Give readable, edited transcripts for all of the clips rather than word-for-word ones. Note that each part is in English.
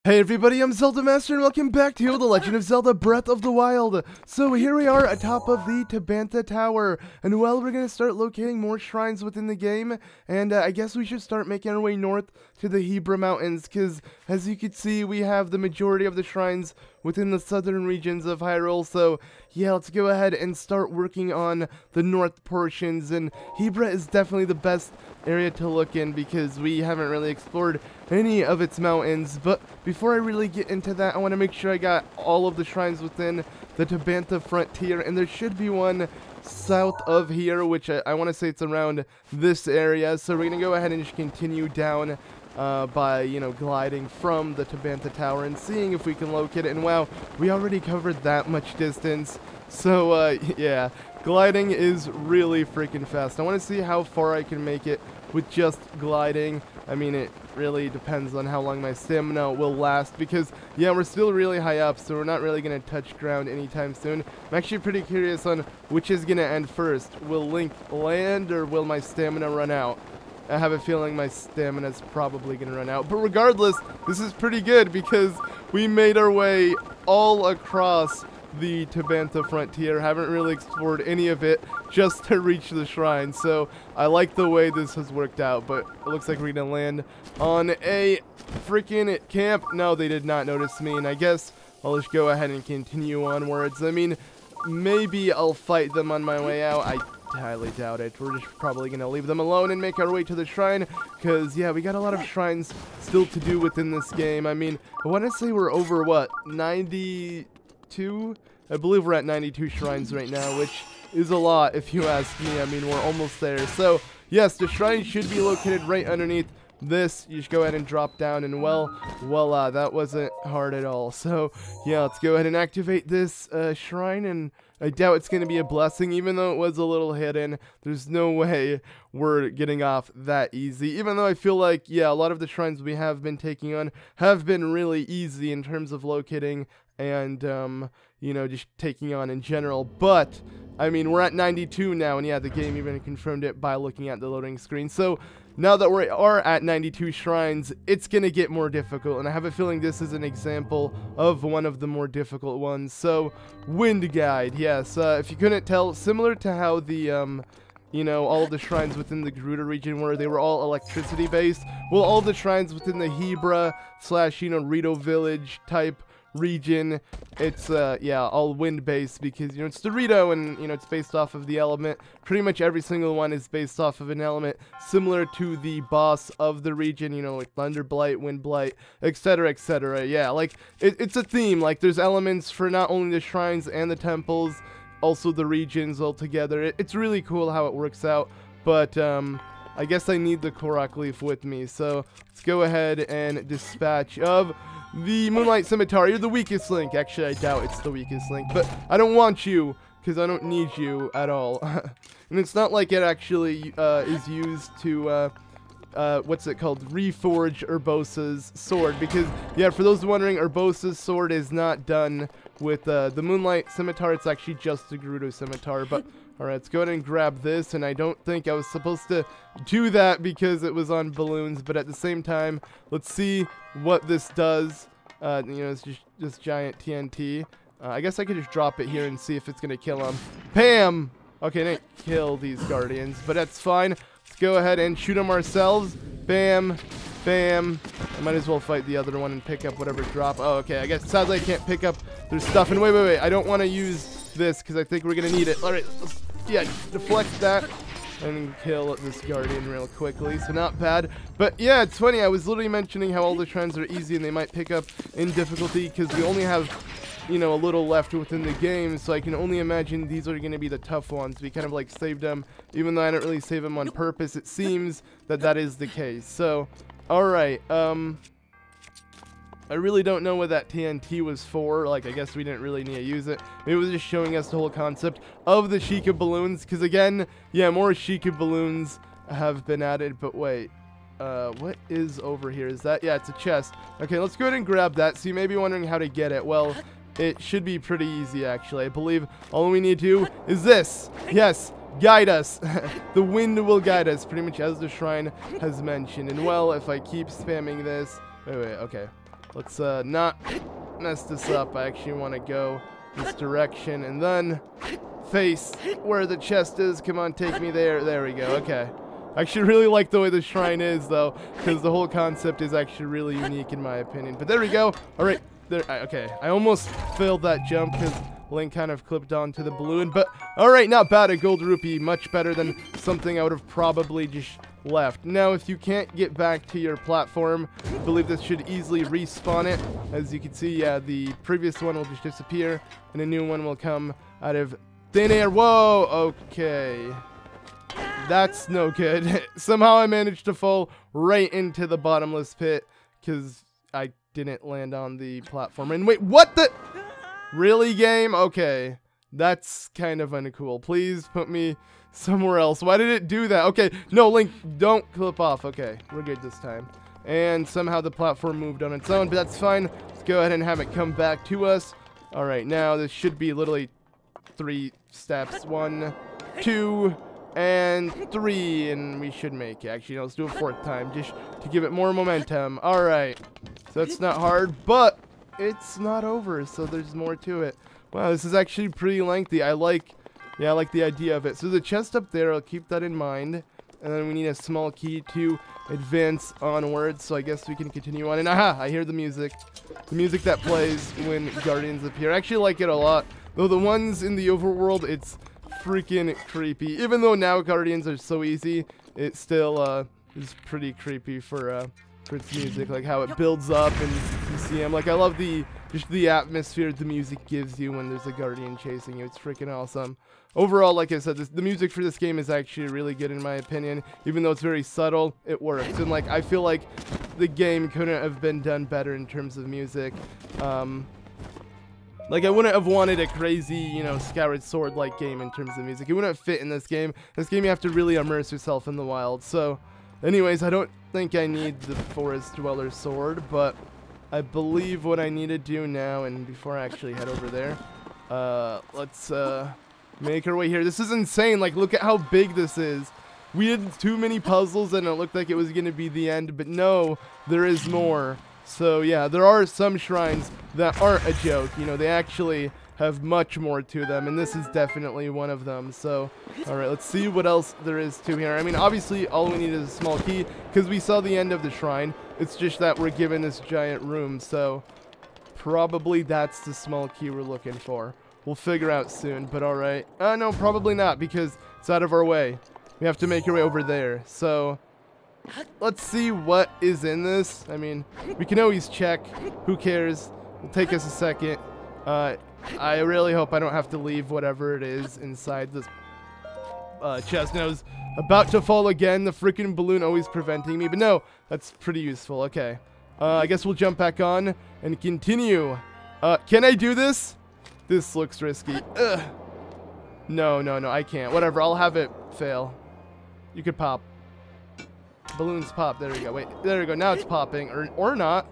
Hey everybody, I'm ZeldaMaster and welcome back to The Legend of Zelda Breath of the Wild. So here we are atop of the Tabantha Tower, and well, we're going to start locating more shrines within the game, and I guess we should start making our way north to the Hebra Mountains, because as you can see, we have the majority of the shrines within the southern regions of Hyrule, so yeah, let's go ahead and start working on the north portions, and Hebra is definitely the best area to look in because we haven't really explored any of its mountains. But before I really get into that, I want to make sure I got all of the shrines within the Tabantha frontier, and there should be one south of here, which I want to say it's around this area. So we're going to go ahead and just continue down by, gliding from the Tabantha Tower and seeing if we can locate it. And wow, we already covered that much distance. So, yeah, gliding is really freaking fast. I want to see how far I can make it with just gliding. I mean, it really depends on how long my stamina will last because, yeah, we're still really high up, so we're not really going to touch ground anytime soon. I'm actually pretty curious on which is going to end first. Will Link land or will my stamina run out? I have a feeling my stamina is probably going to run out. But regardless, this is pretty good because we made our way all across the Tabantha frontier. Haven't really explored any of it just to reach the shrine, so I like the way this has worked out. But it looks like we're gonna land on a freaking camp. No, they did not notice me, and I guess I'll just go ahead and continue onwards. I mean, maybe I'll fight them on my way out. I highly doubt it. We're just probably gonna leave them alone and make our way to the shrine, because yeah, we got a lot of shrines still to do within this game. I mean, I want to say we're over what, 92? I believe we're at 92 shrines right now, which is a lot if you ask me. I mean, we're almost there. So yes, the shrine should be located right underneath this. You just go ahead and drop down, and well, voila, that wasn't hard at all. So yeah, let's go ahead and activate this shrine, and I doubt it's going to be a blessing, even though it was a little hidden. There's no way we're getting off that easy, even though I feel like, yeah, a lot of the shrines we have been taking on have been really easy in terms of locating and, just taking on in general. But, I mean, we're at 92 now, and yeah, the game even confirmed it by looking at the loading screen. So, now that we are at 92 shrines, it's going to get more difficult, and I have a feeling this is an example of one of the more difficult ones. So, Wind Guide, yes, if you couldn't tell, similar to how the, all of the shrines within the Gerudo region were, they were all electricity based. Well, all of the shrines within the Hebra / Rito Village type region, it's all wind based because it's the Rito, and it's based off of the element. Pretty much every single one is based off of an element similar to the boss of the region, like Thunder Blight, Wind Blight, etc, etc. Yeah, like it's a theme. Like there's elements for not only the shrines and the temples, also the regions all together. It's really cool how it works out. But I guess I need the Korok leaf with me, so let's go ahead and dispatch of the Moonlight Scimitar. You're the weakest Link. Actually, I doubt it's the weakest Link, but I don't want you, because I don't need you at all. And it's not like it actually is used to, what's it called? Reforge Urbosa's sword, because, yeah, for those wondering, Urbosa's sword is not done with the Moonlight Scimitar. It's actually just the Gerudo Scimitar, but alright, let's go ahead and grab this, and I don't think I was supposed to do that because it was on balloons, but at the same time, let's see what this does. It's just giant TNT. I guess I could just drop it here and see if it's gonna kill him. Bam! Okay, didn't kill these guardians, but that's fine. Let's go ahead and shoot them ourselves. Bam! Bam! I might as well fight the other one and pick up whatever drop. Oh, okay, I guess sadly I can't pick up their stuff. And wait, I don't want to use this because I think we're gonna need it. Alright, let's, yeah, deflect that and kill this guardian real quickly, so not bad. But yeah, it's funny, I was literally mentioning how all the shrines are easy and they might pick up in difficulty because we only have, a little left within the game, so I can only imagine these are going to be the tough ones. We kind of like saved them, even though I didn't really save them on purpose. It seems that is the case. So, alright, I really don't know what that TNT was for. Like, I guess we didn't really need to use it. Maybe it was just showing us the whole concept of the Sheikah balloons. Because again, yeah, more Sheikah balloons have been added. But wait, what is over here? Is that, yeah, it's a chest. Okay, let's go ahead and grab that. So you may be wondering how to get it. Well, it should be pretty easy, actually. I believe all we need to do is this. Yes, guide us. The wind will guide us, pretty much as the shrine has mentioned. And well, if I keep spamming this, wait, okay. Let's not mess this up. I actually want to go this direction and then face where the chest is. Come on, take me there. There we go. Okay. I actually really like the way the shrine is, though, because the whole concept is actually really unique in my opinion. But there we go. All right. There. Okay. I almost failed that jump because Link kind of clipped onto the balloon. But all right, not bad. A gold rupee. Much better than something I would have probably just left. Now, if you can't get back to your platform, I believe this should easily respawn it. As you can see, yeah, the previous one will just disappear, and a new one will come out of thin air. Whoa. Okay. That's no good. Somehow I managed to fall right into the bottomless pit because I didn't land on the platform. And wait, what the? Really, game? Okay. That's kind of uncool. Please put me somewhere else. Why did it do that? Okay. No, Link, don't clip off. Okay. We're good this time. And somehow the platform moved on its own, but that's fine. Let's go ahead and have it come back to us. All right. Now, this should be literally 3 steps. 1, 2... and 3, and we should make it. Actually, no, let's do a 4th time, just to give it more momentum. Alright, so it's not hard, but it's not over, so there's more to it. Wow, this is actually pretty lengthy. I like the idea of it. So the chest up there, I'll keep that in mind, and then we need a small key to advance onwards, so I guess we can continue on. And aha, I hear the music that plays when Guardians appear. I actually like it a lot, though the ones in the overworld, it's freaking creepy. Even though now Guardians are so easy, it still is pretty creepy for its music, like how it builds up and you see him. Like I love just the atmosphere the music gives you when there's a Guardian chasing you. It's freaking awesome. Overall, like I said, the music for this game is actually really good in my opinion. Even though it's very subtle, it works. And like I feel like the game couldn't have been done better in terms of music. Like, I wouldn't have wanted a crazy, you know, Skyward Sword-like game in terms of music. It wouldn't fit in this game. This game, you have to really immerse yourself in the wild. So, anyways, I don't think I need the Forest Dweller's Sword, but I believe what I need to do now, and before I actually head over there, let's make our way here. This is insane. Like, look at how big this is. We had too many puzzles, and it looked like it was going to be the end, but no, there is more. So yeah, there are some shrines that aren't a joke. You know, they actually have much more to them, and this is definitely one of them. So, alright, let's see what else there is to here. I mean, obviously, all we need is a small key, because we saw the end of the shrine. It's just that we're given this giant room, so probably that's the small key we're looking for. We'll figure out soon, but alright. No, probably not, because it's out of our way. We have to make our way over there, so let's see what is in this. I mean, we can always check. Who cares? It'll take us a second. I really hope I don't have to leave whatever it is inside this chest. And I was about to fall again. The freaking balloon always preventing me. But no, that's pretty useful. Okay. I guess we'll jump back on and continue. Can I do this? This looks risky. Ugh. No, I can't. Whatever, I'll have it fail. You could pop. Balloons pop. There we go. Wait, there we go. Now it's popping. Or not.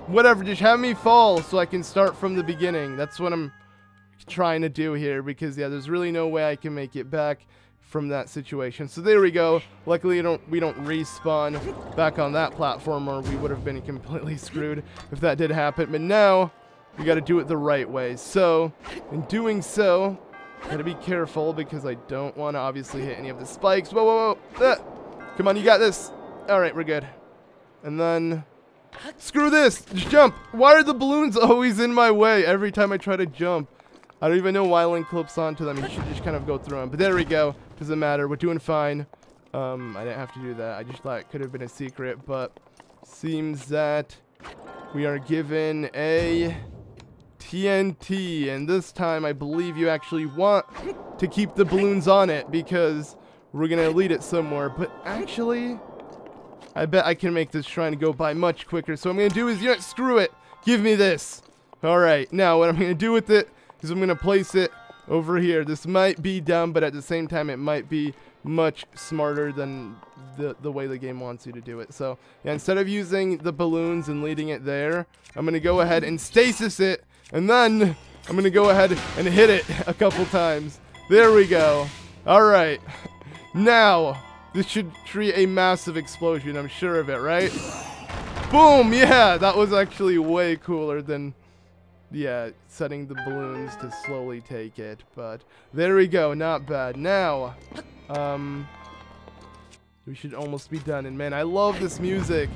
Whatever, just have me fall so I can start from the beginning. That's what I'm trying to do here, because yeah, there's really no way I can make it back from that situation. So there we go. Luckily we don't respawn back on that platform, or we would have been completely screwed if that did happen. But now we got to do it the right way. So in doing so, gotta be careful, because I don't want to obviously hit any of the spikes. Whoa. Come on, you got this. Alright, we're good. And then screw this! Just jump! Why are the balloons always in my way every time I try to jump? I don't even know why Link clips onto them. You should just kind of go through them. But there we go. Doesn't matter. We're doing fine. I didn't have to do that. I just thought it could have been a secret. But seems that we are given a TNT. And this time I believe you actually want to keep the balloons on it, because we're going to lead it somewhere. But actually, I bet I can make this shrine go by much quicker. So what I'm going to do is, you know, screw it. Give me this. Alright, now what I'm going to do with it is I'm going to place it over here. This might be dumb, but at the same time it might be much smarter than the way the game wants you to do it. So yeah, instead of using the balloons and leading it there, I'm going to go ahead and stasis it. And then I'm going to go ahead and hit it a couple times. There we go. Alright. Now, this should create a massive explosion, I'm sure of it, right? Boom! Yeah, that was actually way cooler than, yeah, setting the balloons to slowly take it. But there we go, not bad. Now, we should almost be done. And man, I love this music.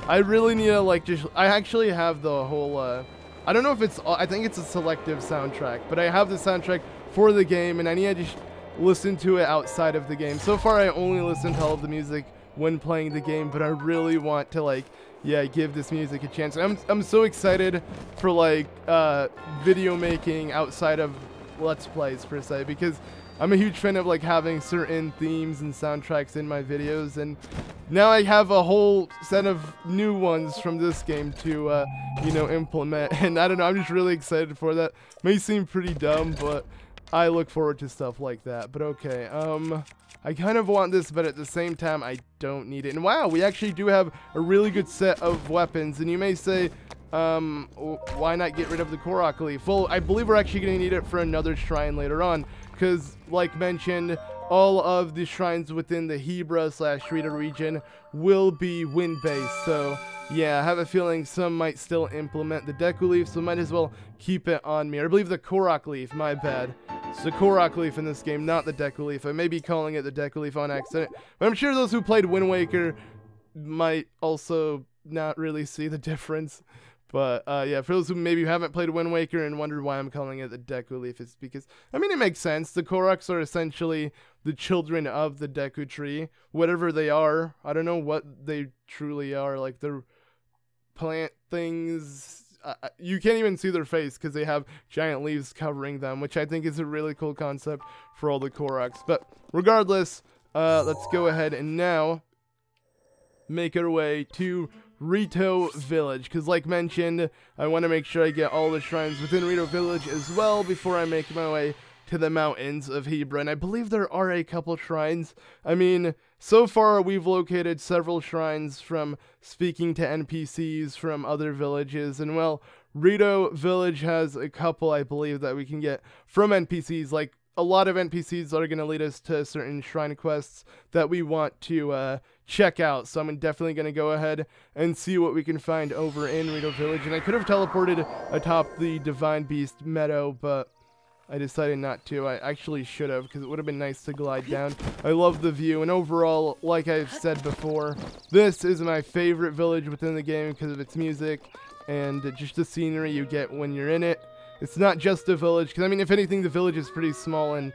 I really need to like I actually have the whole, I don't know if it's, I think it's a selective soundtrack, but I have the soundtrack for the game and I need to just listen to it outside of the game. So far, I only listen to all of the music when playing the game, but I really want to like, yeah, give this music a chance. I'm so excited for like video making outside of Let's Plays per se, because I'm a huge fan of like having certain themes and soundtracks in my videos, and now I have a whole set of new ones from this game to you know, implement. And I don't know, I'm just really excited for that. May seem pretty dumb, but I look forward to stuff like that. But okay, I kind of want this, but at the same time, I don't need it. And wow, we actually do have a really good set of weapons. And you may say, why not get rid of the Korok leaf? Well, I believe we're actually going to need it for another shrine later on, because, like mentioned, all of the shrines within the Hebra / Rito region will be wind-based. So, yeah, I have a feeling some might still implement the Deku leaf, so might as well keep it on me. Or I believe the Korok leaf, my bad. It's the Korok leaf in this game, not the Deku leaf. I may be calling it the Deku leaf on accident, but I'm sure those who played Wind Waker might also not really see the difference. But, yeah, for those who maybe haven't played Wind Waker and wondered why I'm calling it the Deku Leaf, it's because, I mean, it makes sense. The Koroks are essentially the children of the Deku Tree, whatever they are. I don't know what they truly are. Like, they're plant things. You can't even see their face because they have giant leaves covering them, which I think is a really cool concept for all the Koroks. But regardless, let's go ahead and now make our way to Rito Village, because like mentioned, I want to make sure I get all the shrines within Rito Village as well before I make my way to the mountains of Hebra. And I believe there are a couple shrines. I mean, so far we've located several shrines from speaking to NPCs from other villages, and well, Rito Village has a couple, I believe, that we can get from NPCs. Like, a lot of NPCs are going to lead us to certain shrine quests that we want to check out. So I'm definitely going to go ahead and see what we can find over in Rito Village. And I could have teleported atop the Divine Beast meadow, but I decided not to. I actually should have, because it would have been nice to glide down. I love the view, and overall, like I've said before, this is my favorite village within the game because of its music and just the scenery you get when you're in it. It's not just a village, because I mean, if anything, the village is pretty small, and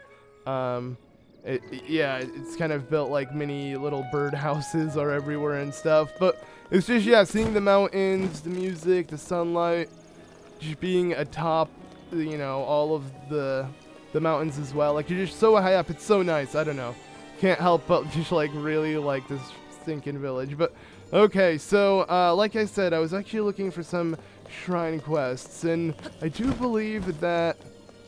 yeah, it's kind of built like mini little bird houses are everywhere and stuff. But it's just, yeah, seeing the mountains, the music, the sunlight, just being atop, you know, all of the mountains as well. Like, you're just so high up. It's so nice. I don't know. Can't help but just like really like this stinking village. But okay, so like I said, I was actually looking for some shrine quests, and I do believe that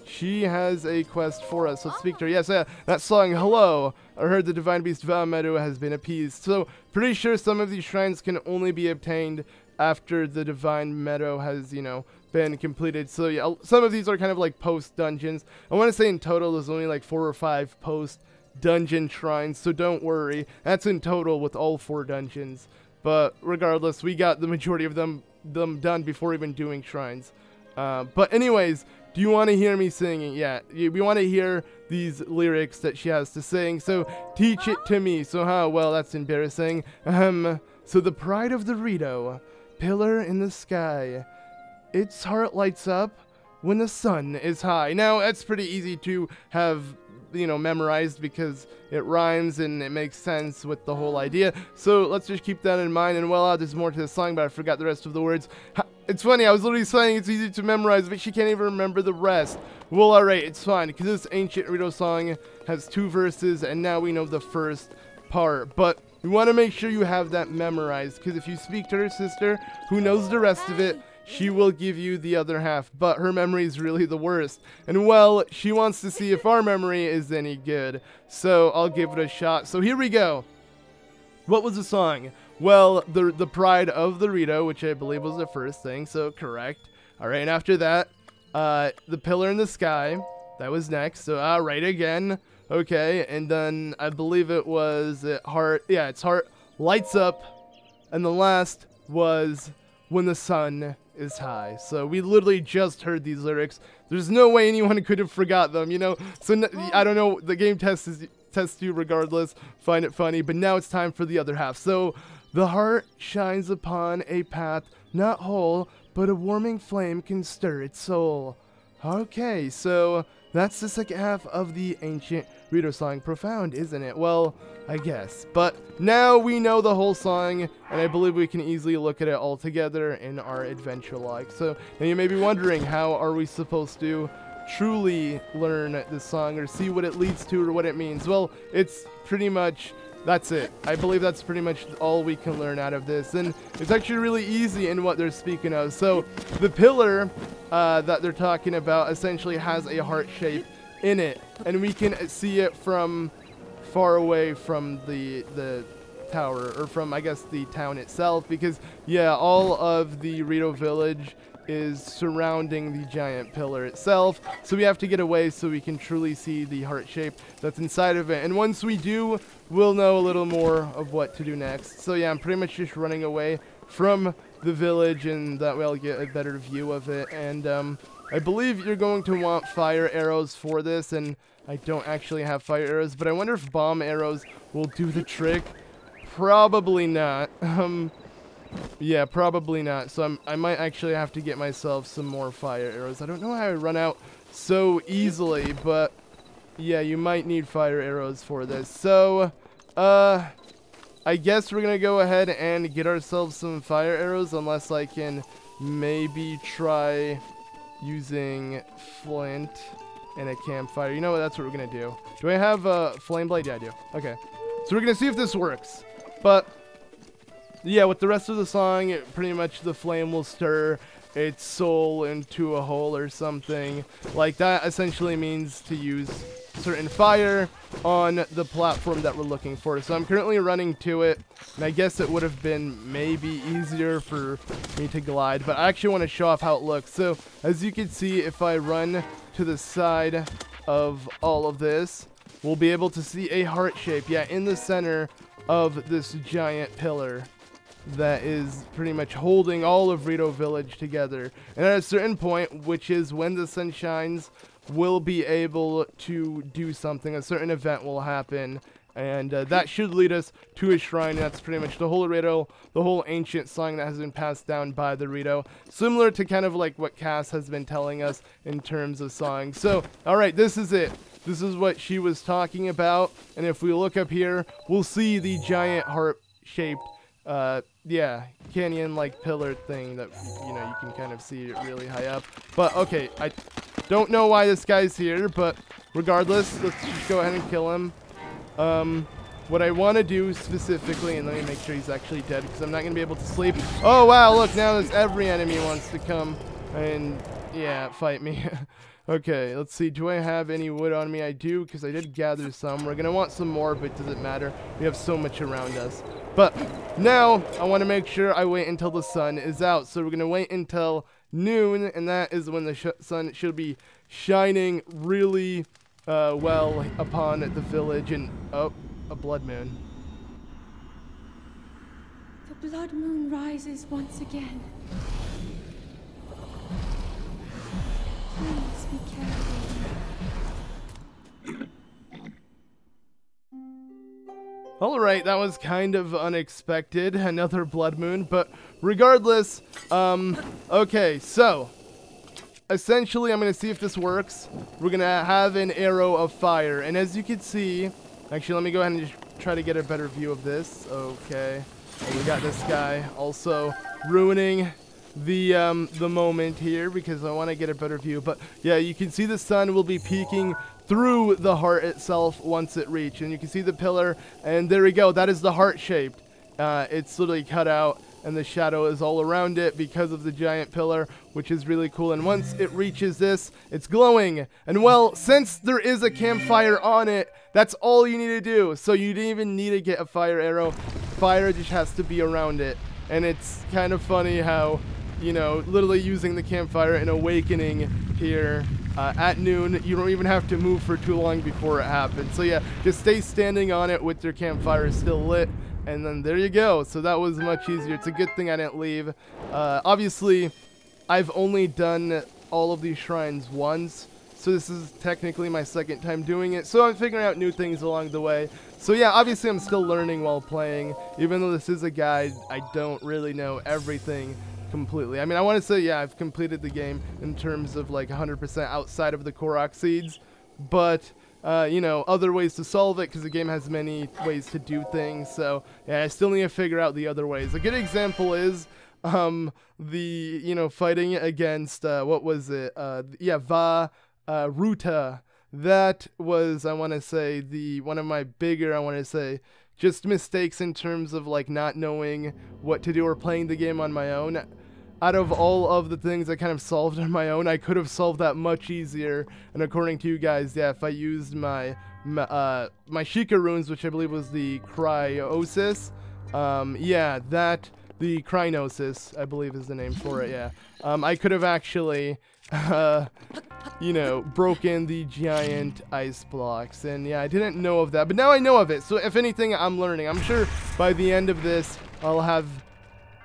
she has a quest for us. Let's speak to her. Yes, yeah, that song, hello. I heard the Divine Beast Meadow has been appeased. So, pretty sure some of these shrines can only be obtained after the Divine Meadow has, you know, been completed. So, yeah, some of these are kind of like post-dungeons. I want to say in total there's only like 4 or 5 post-dungeon shrines, so don't worry. That's in total with all 4 dungeons. But regardless, we got the majority of them done before even doing shrines. But anyways, do you want to hear me singing? Yeah, we want to hear these lyrics that she has to sing, so teach it to me. So well, that's embarrassing. So the pride of the Rito, pillar in the sky, its heart lights up when the sun is high. Now, that's pretty easy to have, you know, memorized because it rhymes and it makes sense with the whole idea. So let's just keep that in mind. And well, there's more to the song, but I forgot the rest of the words. It's funny, I was literally saying it's easy to memorize, but she can't even remember the rest. Well, alright, it's fine, because this ancient Rito song has 2 verses, and now we know the first part. But we want to make sure you have that memorized, because if you speak to her sister, who knows the rest of it, she will give you the other half, but her memory is really the worst. And well, she wants to see if our memory is any good, so I'll give it a shot. So here we go. What was the song? Well, the pride of the Rito, which I believe was the first thing, so correct. Alright, and after that, the pillar in the sky, that was next, so right again. Okay, and then I believe it was heart, yeah, its heart lights up, and the last, was when the sun is high. So we literally just heard these lyrics. There's no way anyone could have forgot them, you know? So I don't know, the game tests you regardless. Find it funny, but now it's time for the other half. So the heart shines upon a path not whole, but a warming flame can stir its soul. Okay, so that's the second half of the ancient Rito song. Profound, isn't it? Well, I guess. But now we know the whole song, and I believe we can easily look at it all together in our adventure log. So now you may be wondering, how are we supposed to truly learn this song or see what it leads to or what it means? Well, it's pretty much, that's it. I believe that's pretty much all we can learn out of this, and it's actually really easy in what they're speaking of. So the pillar that they're talking about essentially has a heart shape in it, and we can see it from far away from the tower, or from, I guess, the town itself, because yeah, all of the Rito Village is surrounding the giant pillar itself, so we have to get away so we can truly see the heart shape that's inside of it. And once we do, we'll know a little more of what to do next. So yeah, I'm pretty much just running away from the village, and that way I'll get a better view of it. And I believe you're going to want fire arrows for this, and I don't actually have fire arrows, but I wonder if bomb arrows will do the trick. Probably not. Yeah, probably not. So I might actually have to get myself some more fire arrows. I don't know how I run out so easily, but yeah, you might need fire arrows for this. So, I guess we're gonna go ahead and get ourselves some fire arrows, unless I can maybe try using flint and a campfire. You know what, that's what we're gonna do. Do I have a flame blade? Yeah, I do. Okay, so we're gonna see if this works. But yeah, with the rest of the song, pretty much the flame will stir its soul into a hole or something. Like, that essentially means to use certain fire on the platform that we're looking for. So I'm currently running to it, and I guess it would have been maybe easier for me to glide, but I actually want to show off how it looks. So as you can see, if I run to the side of all of this, we'll be able to see a heart shape, yeah, in the center of this giant pillar that is pretty much holding all of Rito Village together. And at a certain point, which is when the sun shines, we'll be able to do something. A certain event will happen, and that should lead us to a shrine. That's pretty much the whole Rito, the whole ancient song that has been passed down by the Rito, similar to kind of like what Cass has been telling us in terms of songs. So, alright, this is it. This is what she was talking about, and if we look up here, we'll see the giant heart-shaped yeah, canyon-like pillar thing that, you know, you can kind of see it really high up. But, okay, I don't know why this guy's here, but regardless, let's just go ahead and kill him. What I want to do specifically, and let me make sure he's actually dead, because I'm not going to be able to sleep. Oh, wow, look, now there's every enemy wants to come and, yeah, fight me. Okay, let's see. Do I have any wood on me? I do, because I did gather some. We're going to want some more, but it doesn't matter. We have so much around us. But now, I want to make sure I wait until the sun is out. So we're going to wait until noon, and that is when the sun should be shining really well upon the village. And, oh, a blood moon. The blood moon rises once again. Please be careful. Alright, that was kind of unexpected, another blood moon, but regardless, okay, so, essentially I'm going to see if this works. We're going to have an arrow of fire, and as you can see, actually let me go ahead and just try to get a better view of this. Okay, and we got this guy also ruining the moment here, because I want to get a better view. But yeah, you can see the sun will be peeking through the heart itself once it reaches, and you can see the pillar, and there we go. That is the heart shaped. It's literally cut out, and the shadow is all around it because of the giant pillar, which is really cool. And once it reaches this, it's glowing, and well, since there is a campfire on it, that's all you need to do. So you didn't even need to get a fire arrow. Fire just has to be around it. And it's kind of funny how, you know, literally using the campfire and awakening here at noon, you don't even have to move for too long before it happens. So yeah, just stay standing on it with your campfire still lit, And then there you go. So that was much easier. It's a good thing I didn't leave. Obviously, I've only done all of these shrines once. So this is technically my second time doing it. So I'm figuring out new things along the way. So yeah, obviously I'm still learning while playing. Even though this is a guide, I don't really know everything completely. I mean, I want to say, yeah, I've completed the game in terms of like 100% outside of the Korok seeds. But, you know, other ways to solve it, because the game has many ways to do things. So yeah, I still need to figure out the other ways. A good example is you know, fighting against, what was it? Yeah, Ruta. That was, I want to say, one of my bigger, I want to say, just mistakes in terms of like not knowing what to do or playing the game on my own. Out of all of the things I kind of solved on my own, I could have solved that much easier. And according to you guys, yeah, if I used my Sheikah runes, which I believe was the Cryosis, yeah, the Cryosis, I believe is the name for it, yeah. I could have actually, you know, broken the giant ice blocks. And yeah, I didn't know of that, but now I know of it. So if anything, I'm learning. I'm sure by the end of this, I'll have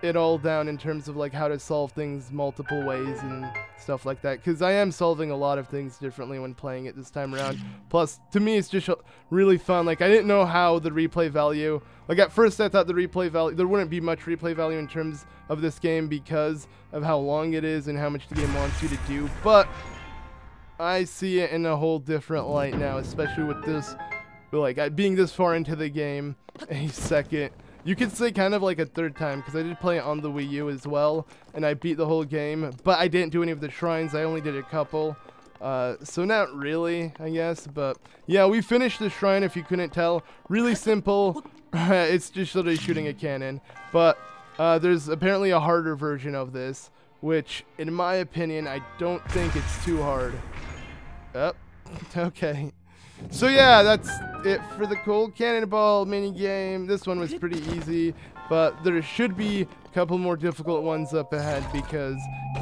it all down in terms of like how to solve things multiple ways and stuff like that, because I am solving a lot of things differently when playing it this time around. Plus, to me, it's just really fun. Like, I didn't know how the replay value, like at first I thought the replay value, there wouldn't be much replay value in terms of this game because of how long it is and how much the game wants you to do, but I see it in a whole different light now, especially with this, like, being this far into the game. A second, you could say kind of like a third time, because I did play it on the Wii U as well, and I beat the whole game, but I didn't do any of the shrines. I only did a couple, so not really, I guess. But yeah, we finished the shrine, if you couldn't tell. Really simple. It's just literally shooting a cannon, but there's apparently a harder version of this, which in my opinion, I don't think it's too hard. Okay. So yeah, that's it for the Cold Cannonball minigame. This one was pretty easy, but there should be a couple more difficult ones up ahead because,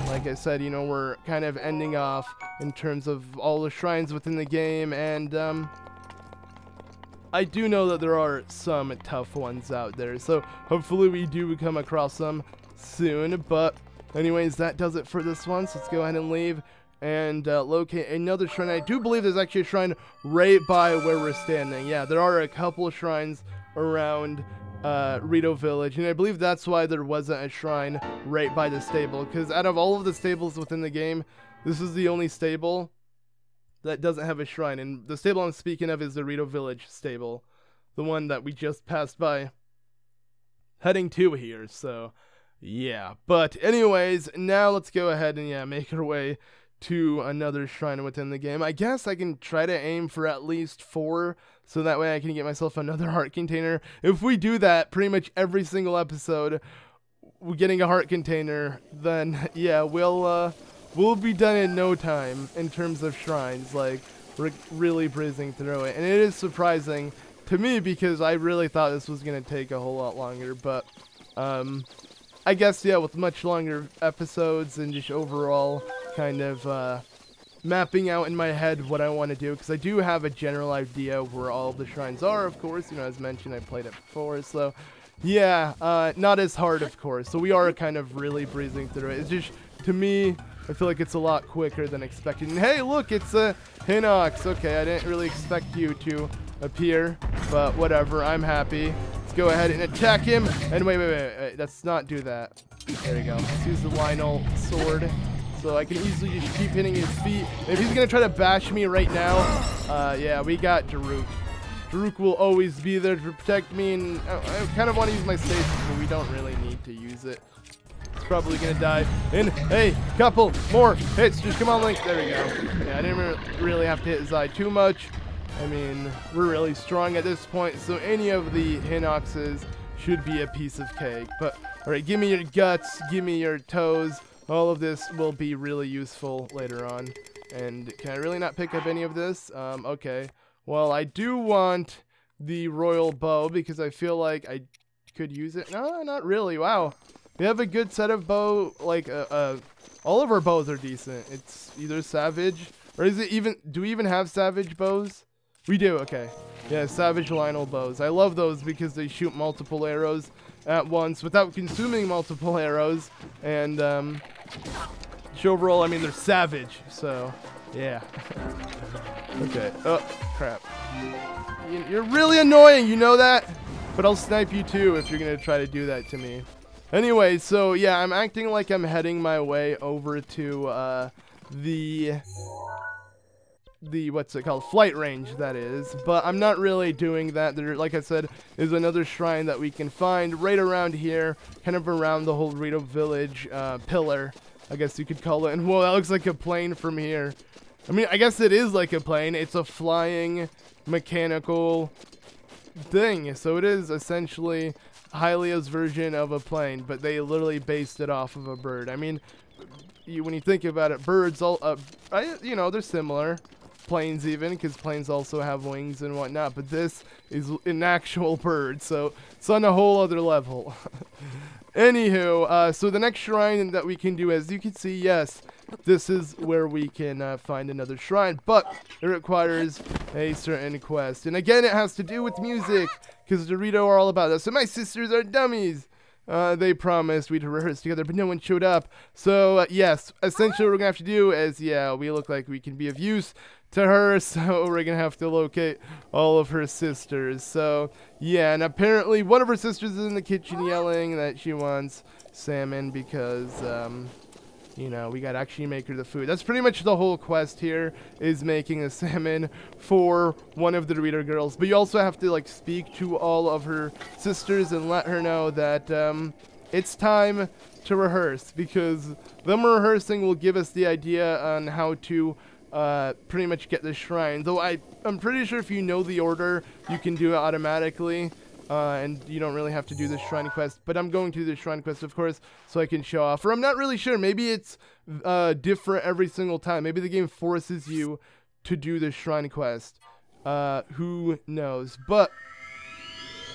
like I said, you know, we're kind of ending off in terms of all the shrines within the game, and I do know that there are some tough ones out there, so hopefully we do come across them soon. But anyways, that does it for this one, so let's go ahead and leave and locate another shrine. I do believe there's actually a shrine right by where we're standing. Yeah, there are a couple of shrines around Rito Village, and I believe that's why there wasn't a shrine right by the stable, because out of all of the stables within the game, this is the only stable that doesn't have a shrine, and the stable I'm speaking of is the Rito Village stable, the one that we just passed by heading to here. So yeah, but anyways, now let's go ahead and yeah, make our way to another shrine within the game. I guess I can try to aim for at least 4, so that way I can get myself another heart container. If we do that pretty much every single episode, we're getting a heart container, then yeah, we'll be done in no time in terms of shrines. Like, we're really breezing through it, and it is surprising to me because I really thought this was gonna take a whole lot longer. But I guess yeah, with much longer episodes and just overall kind of mapping out in my head what I want to do, because I do have a general idea of where all the shrines are, of course. You know, as mentioned, I played it before, so yeah, not as hard, of course. So we are kind of really breezing through it. It's just, to me, I feel like it's a lot quicker than expected. And hey, look, it's a Hinox. Okay, I didn't really expect you to appear, but whatever, I'm happy. Let's go ahead and attack him. And wait, let's not do that. There we go. Let's use the Lionel sword, so I can easily just keep hitting his feet. If he's gonna try to bash me right now, yeah, we got Daruk. Daruk will always be there to protect me, and I kind of want to use my stasis, but we don't really need to use it. It's probably gonna die. And hey, couple more hits. Just come on, Link. There we go. Yeah, I didn't really have to hit his eye too much. I mean, we're really strong at this point, so any of the Hinoxes should be a piece of cake. But all right, give me your guts, give me your toes. All of this will be really useful later on. And can I really not pick up any of this? Okay. Well, I do want the royal bow because I feel like I could use it. No, not really. Wow. We have a good set of bow. Like, all of our bows are decent. It's either savage, or is it even, do we even have savage bows? We do, okay. Yeah, Savage Lionel bows. I love those because they shoot multiple arrows at once without consuming multiple arrows. And, overall, I mean, they're savage, so, yeah. Okay. Oh, crap. You're really annoying, you know that? But I'll snipe you too if you're gonna try to do that to me. Anyway, so yeah, I'm acting like I'm heading my way over to the what's it called, flight range, that is, but I'm not really doing that. There, like I said, is another shrine that we can find right around here, kind of around the whole Rito Village pillar, I guess you could call it. And whoa, that looks like a plane from here. I mean, I guess it is like a plane. It's a flying mechanical thing, so it is essentially Hylia's version of a plane, but they literally based it off of a bird. I mean, when you think about it, birds all you know, they're similar. Planes even, because planes also have wings and whatnot, but this is an actual bird, so it's on a whole other level. Anywho, so the next shrine that we can do, as you can see, yes, this is where we can find another shrine, but it requires a certain quest. And again, it has to do with music, because the Rito are all about that. So my sisters are dummies. They promised we'd rehearse together, but no one showed up. So, yes, essentially what we're going to have to do is, yeah, we look like we can be of use to her, so we're going to have to locate all of her sisters. So, yeah, and apparently one of her sisters is in the kitchen yelling that she wants salmon because, you know, we gotta actually make her the food. That's pretty much the whole quest here, is making the salmon for one of the Rito girls. But you also have to, like, speak to all of her sisters and let her know that it's time to rehearse, because them rehearsing will give us the idea on how to pretty much get the shrine. Though I'm pretty sure if you know the order, you can do it automatically. And you don't really have to do the shrine quest, but I'm going to do the shrine quest, of course, so I can show off. Or I'm not really sure. Maybe it's different every single time. Maybe the game forces you to do the shrine quest. Who knows? But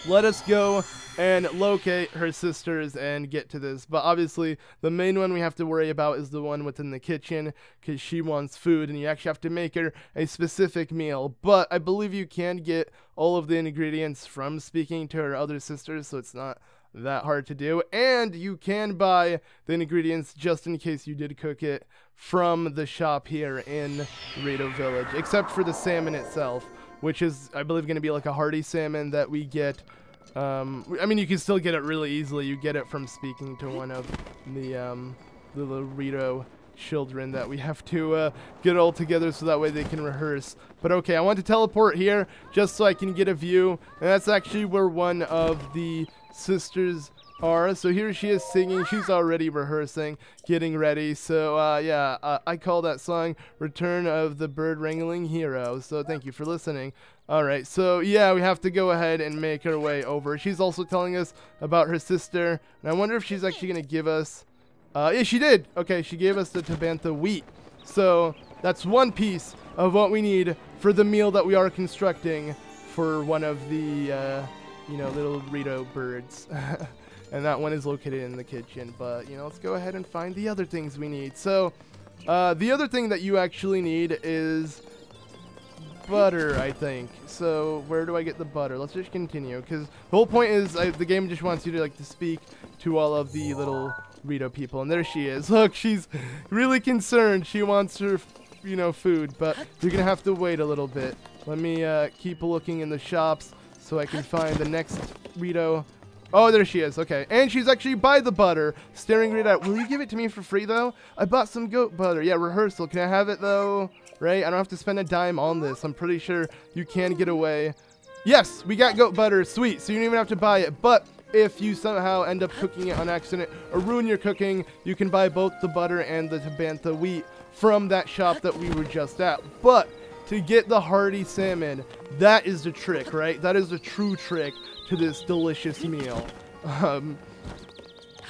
let us go and locate her sisters and get to this. But obviously, the main one we have to worry about is the one within the kitchen, because she wants food, and you actually have to make her a specific meal. But I believe you can get all of the ingredients from speaking to her other sisters, so it's not that hard to do. And you can buy the ingredients just in case you did cook it from the shop here in Rito Village, except for the salmon itself, which is, I believe, going to be like a hearty salmon that we get. I mean, you can still get it really easily. You get it from speaking to one of the little Rito children that we have to get all together so that way they can rehearse. But okay, I want to teleport here just so I can get a view, and that's actually where one of the sisters are. So here she is singing. She's already rehearsing, getting ready. So yeah, I call that song Return of the Bird Wrangling Hero. So thank you for listening. Alright, so yeah, we have to go ahead and make our way over. She's also telling us about her sister, and I wonder if she's actually going to give us... yeah, she did! Okay, she gave us the Tabantha wheat. So that's one piece of what we need for the meal that we are constructing for one of the, you know, little Rito birds. And that one is located in the kitchen. But, you know, let's go ahead and find the other things we need. So, the other thing that you actually need is butter, I think. So, where do I get the butter? Let's just continue, because the whole point is the game just wants you to, like, to speak to all of the little Rito people. And there she is. Look, she's really concerned. She wants her, you know, food, but you're gonna have to wait a little bit. Let me keep looking in the shops so I can find the next Rito. Oh, there she is. Okay. And she's actually by the butter, staring right at. Will you give it to me for free, though? I bought some goat butter. Yeah, rehearsal. Can I have it, though? Right? I don't have to spend a dime on this. I'm pretty sure you can get away. Yes, we got goat butter. Sweet. So you don't even have to buy it. But if you somehow end up cooking it on accident or ruin your cooking, you can buy both the butter and the Tabantha wheat from that shop that we were just at. But to get the hearty salmon, that is the trick, right? That is the true trick to this delicious meal.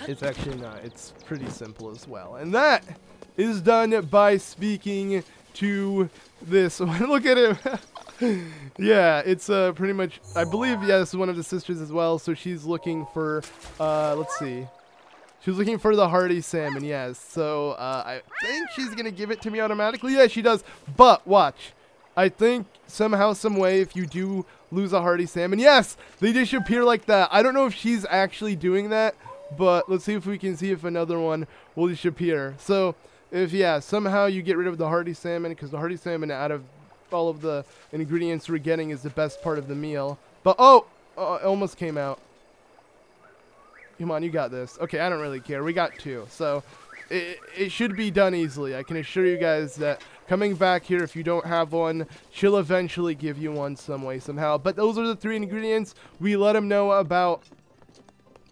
It's actually not. It's pretty simple as well. And that is done by speaking to this one. Look at him. Yeah, it's pretty much, I believe, yeah, this is one of the sisters as well. So she's looking for, let's see. She was looking for the hearty salmon, yes. So I think she's going to give it to me automatically. Yeah, she does. But watch. I think somehow, some way, if you do lose a hardy salmon, yes, they just appear like that. I don't know if she's actually doing that, but let's see if we can see if another one will just appear. So if, yeah, somehow you get rid of the hardy salmon, because the hardy salmon out of all of the ingredients we're getting is the best part of the meal. But, oh, it almost came out. Come on, you got this. Okay, I don't really care. We got 2. So it should be done easily. I can assure you guys that coming back here, if you don't have one, she'll eventually give you one some way, somehow. But those are the 3 ingredients. We let them know about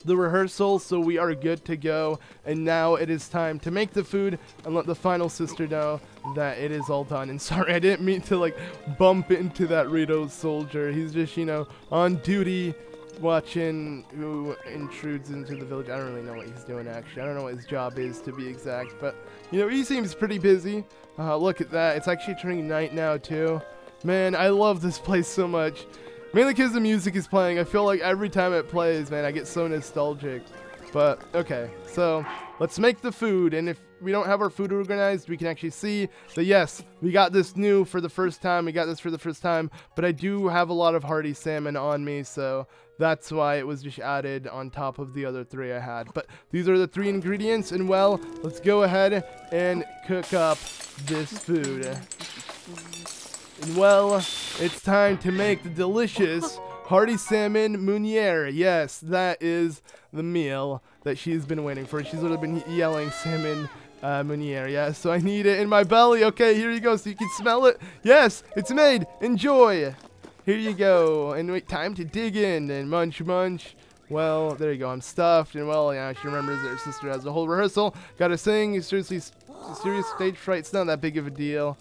the rehearsal, so we are good to go. And now it is time to make the food and let the final sister know that it is all done. And sorry, I didn't mean to, like, bump into that Rito soldier. He's just, you know, on duty, watching who intrudes into the village. I don't really know what he's doing, actually. I don't know what his job is, to be exact, but you know, he seems pretty busy. Look at that. It's actually turning night now too. Man, I love this place so much, mainly because the music is playing. I feel like every time it plays, man, I get so nostalgic. But okay, so let's make the food, and if we don't have our food organized, we can actually see that yes, we got this new for the first time. We got this for the first time, but I do have a lot of hardy salmon on me, so that's why it was just added on top of the other 3 I had. But these are the 3 ingredients, and well, let's go ahead and cook up this food. And well, it's time to make the delicious hardy salmon meuniere. Yes, that is the meal that she's been waiting for. She's literally been yelling salmon meuniere. Yeah, so I need it in my belly. Okay, here you go, so you can smell it. Yes, it's made. Enjoy. Here you go. And wait, time to dig in and munch, munch. Well, there you go. I'm stuffed. And well, yeah, she remembers that her sister has a whole rehearsal. Gotta sing. Seriously, serious stage fright. It's not that big of a deal.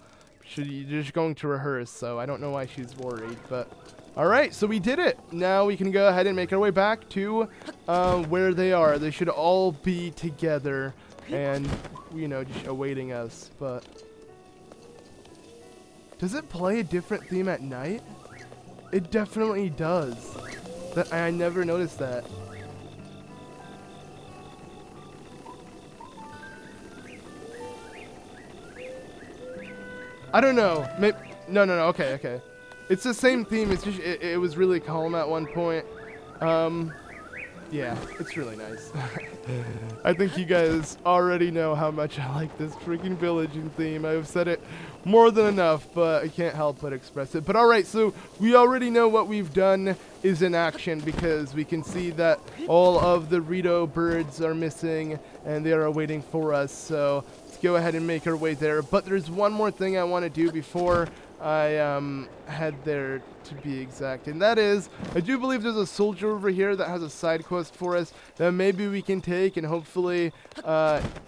You're just going to rehearse, so I don't know why she's worried. But all right, so we did it. Now we can go ahead and make our way back to where they are. They should all be together and, you know, just awaiting us. But does it play a different theme at night? It definitely does. I never noticed that. I don't know. Maybe, no. Okay. It's the same theme. It's just it was really calm at one point. Yeah, it's really nice. I think you guys already know how much I like this freaking village and theme. I've said it more than enough, but I can't help but express it. But alright, so we already know what we've done is in action, because we can see that all of the Rito birds are missing and they are waiting for us. So let's go ahead and make our way there. But there's one more thing I want to do before I head there, to be exact, and that is, I do believe there's a soldier over here that has a side quest for us that maybe we can take, and hopefully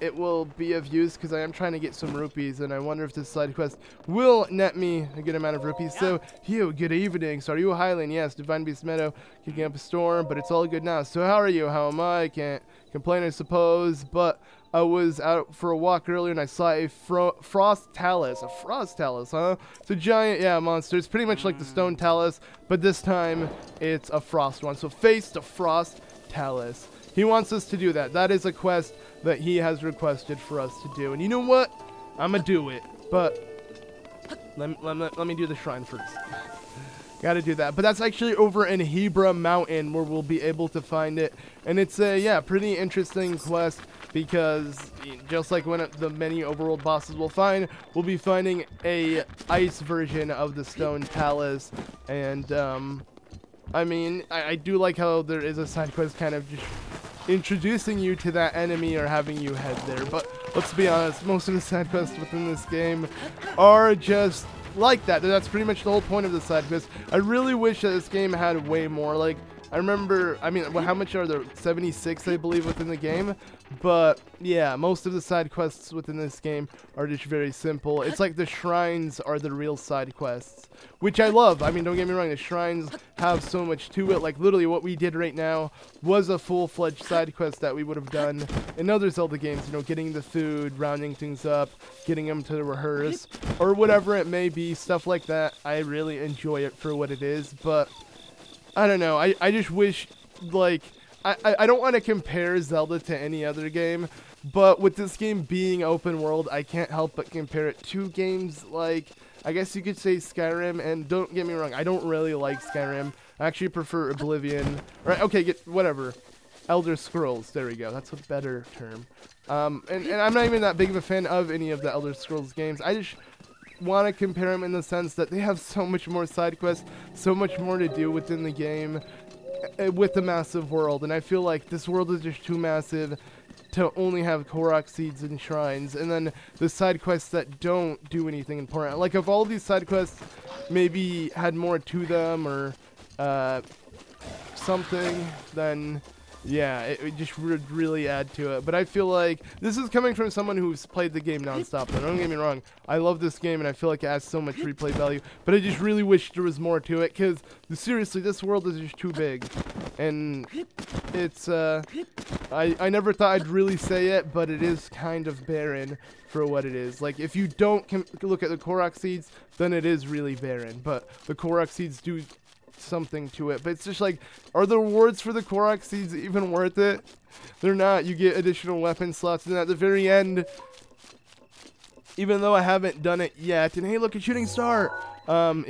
it will be of use, because I am trying to get some rupees, and I wonder if this side quest will net me a good amount of rupees. So, you, good evening. So, are you a Highland? Yes, Divine Beast Meadow, kicking up a storm, but it's all good now. So, how are you? How am I? Can't complain, I suppose, but I was out for a walk earlier and I saw a frost talus. A frost talus, huh? It's a giant, yeah, monster. It's pretty much like the stone talus, but this time it's a frost one. So face the frost talus. He wants us to do that. That is a quest that he has requested for us to do. And you know what? I'm gonna do it. But let me do the shrine first. Gotta do that. But that's actually over in Hebra Mountain where we'll be able to find it. And it's a, yeah, pretty interesting quest, because just like when the many overworld bosses will find, we'll be finding a ice version of the stone talus. And I mean, I do like how there is a side quest kind of just introducing you to that enemy or having you head there. But let's be honest, most of the side quests within this game are just like that. That's pretty much the whole point of the side quest. I really wish that this game had way more. Like, I remember, I mean, how much are there? 76, I believe, within the game. But yeah, most of the side quests within this game are just very simple. It's like the shrines are the real side quests, which I love. I mean, don't get me wrong, the shrines have so much to it. Like, literally what we did right now was a full-fledged side quest that we would have done in other Zelda games. You know, getting the food, rounding things up, getting them to rehearse, or whatever it may be, stuff like that. I really enjoy it for what it is, but I don't know. I just wish, like, I don't want to compare Zelda to any other game, But with this game being open world, I can't help but compare it to games like, I guess you could say Skyrim. And don't get me wrong, I don't really like Skyrim. I actually prefer Oblivion. Right? Okay, whatever. Elder Scrolls. There we go. That's a better term. And I'm not even that big of a fan of any of the Elder Scrolls games. I just want to compare them in the sense that they have so much more side quests, so much more to do within the game with the massive world. And I feel like this world is just too massive to only have Korok seeds and shrines, and then the side quests that don't do anything important. Like, if all these side quests maybe had more to them or something, then yeah, it just would really add to it. But I feel like this is coming from someone who's played the game nonstop. And don't get me wrong, I love this game and I feel like it has so much replay value. But I just really wish there was more to it, because seriously, this world is just too big. And it's I never thought I'd really say it, but it is kind of barren for what it is. Like, if you don't look at the Korok seeds, then it is really barren. But the Korok seeds do something to it. But it's just like, are the rewards for the Korok seeds even worth it? They're not. You get additional weapon slots, and at the very end, even though I haven't done it yet, and hey, look, a shooting star. But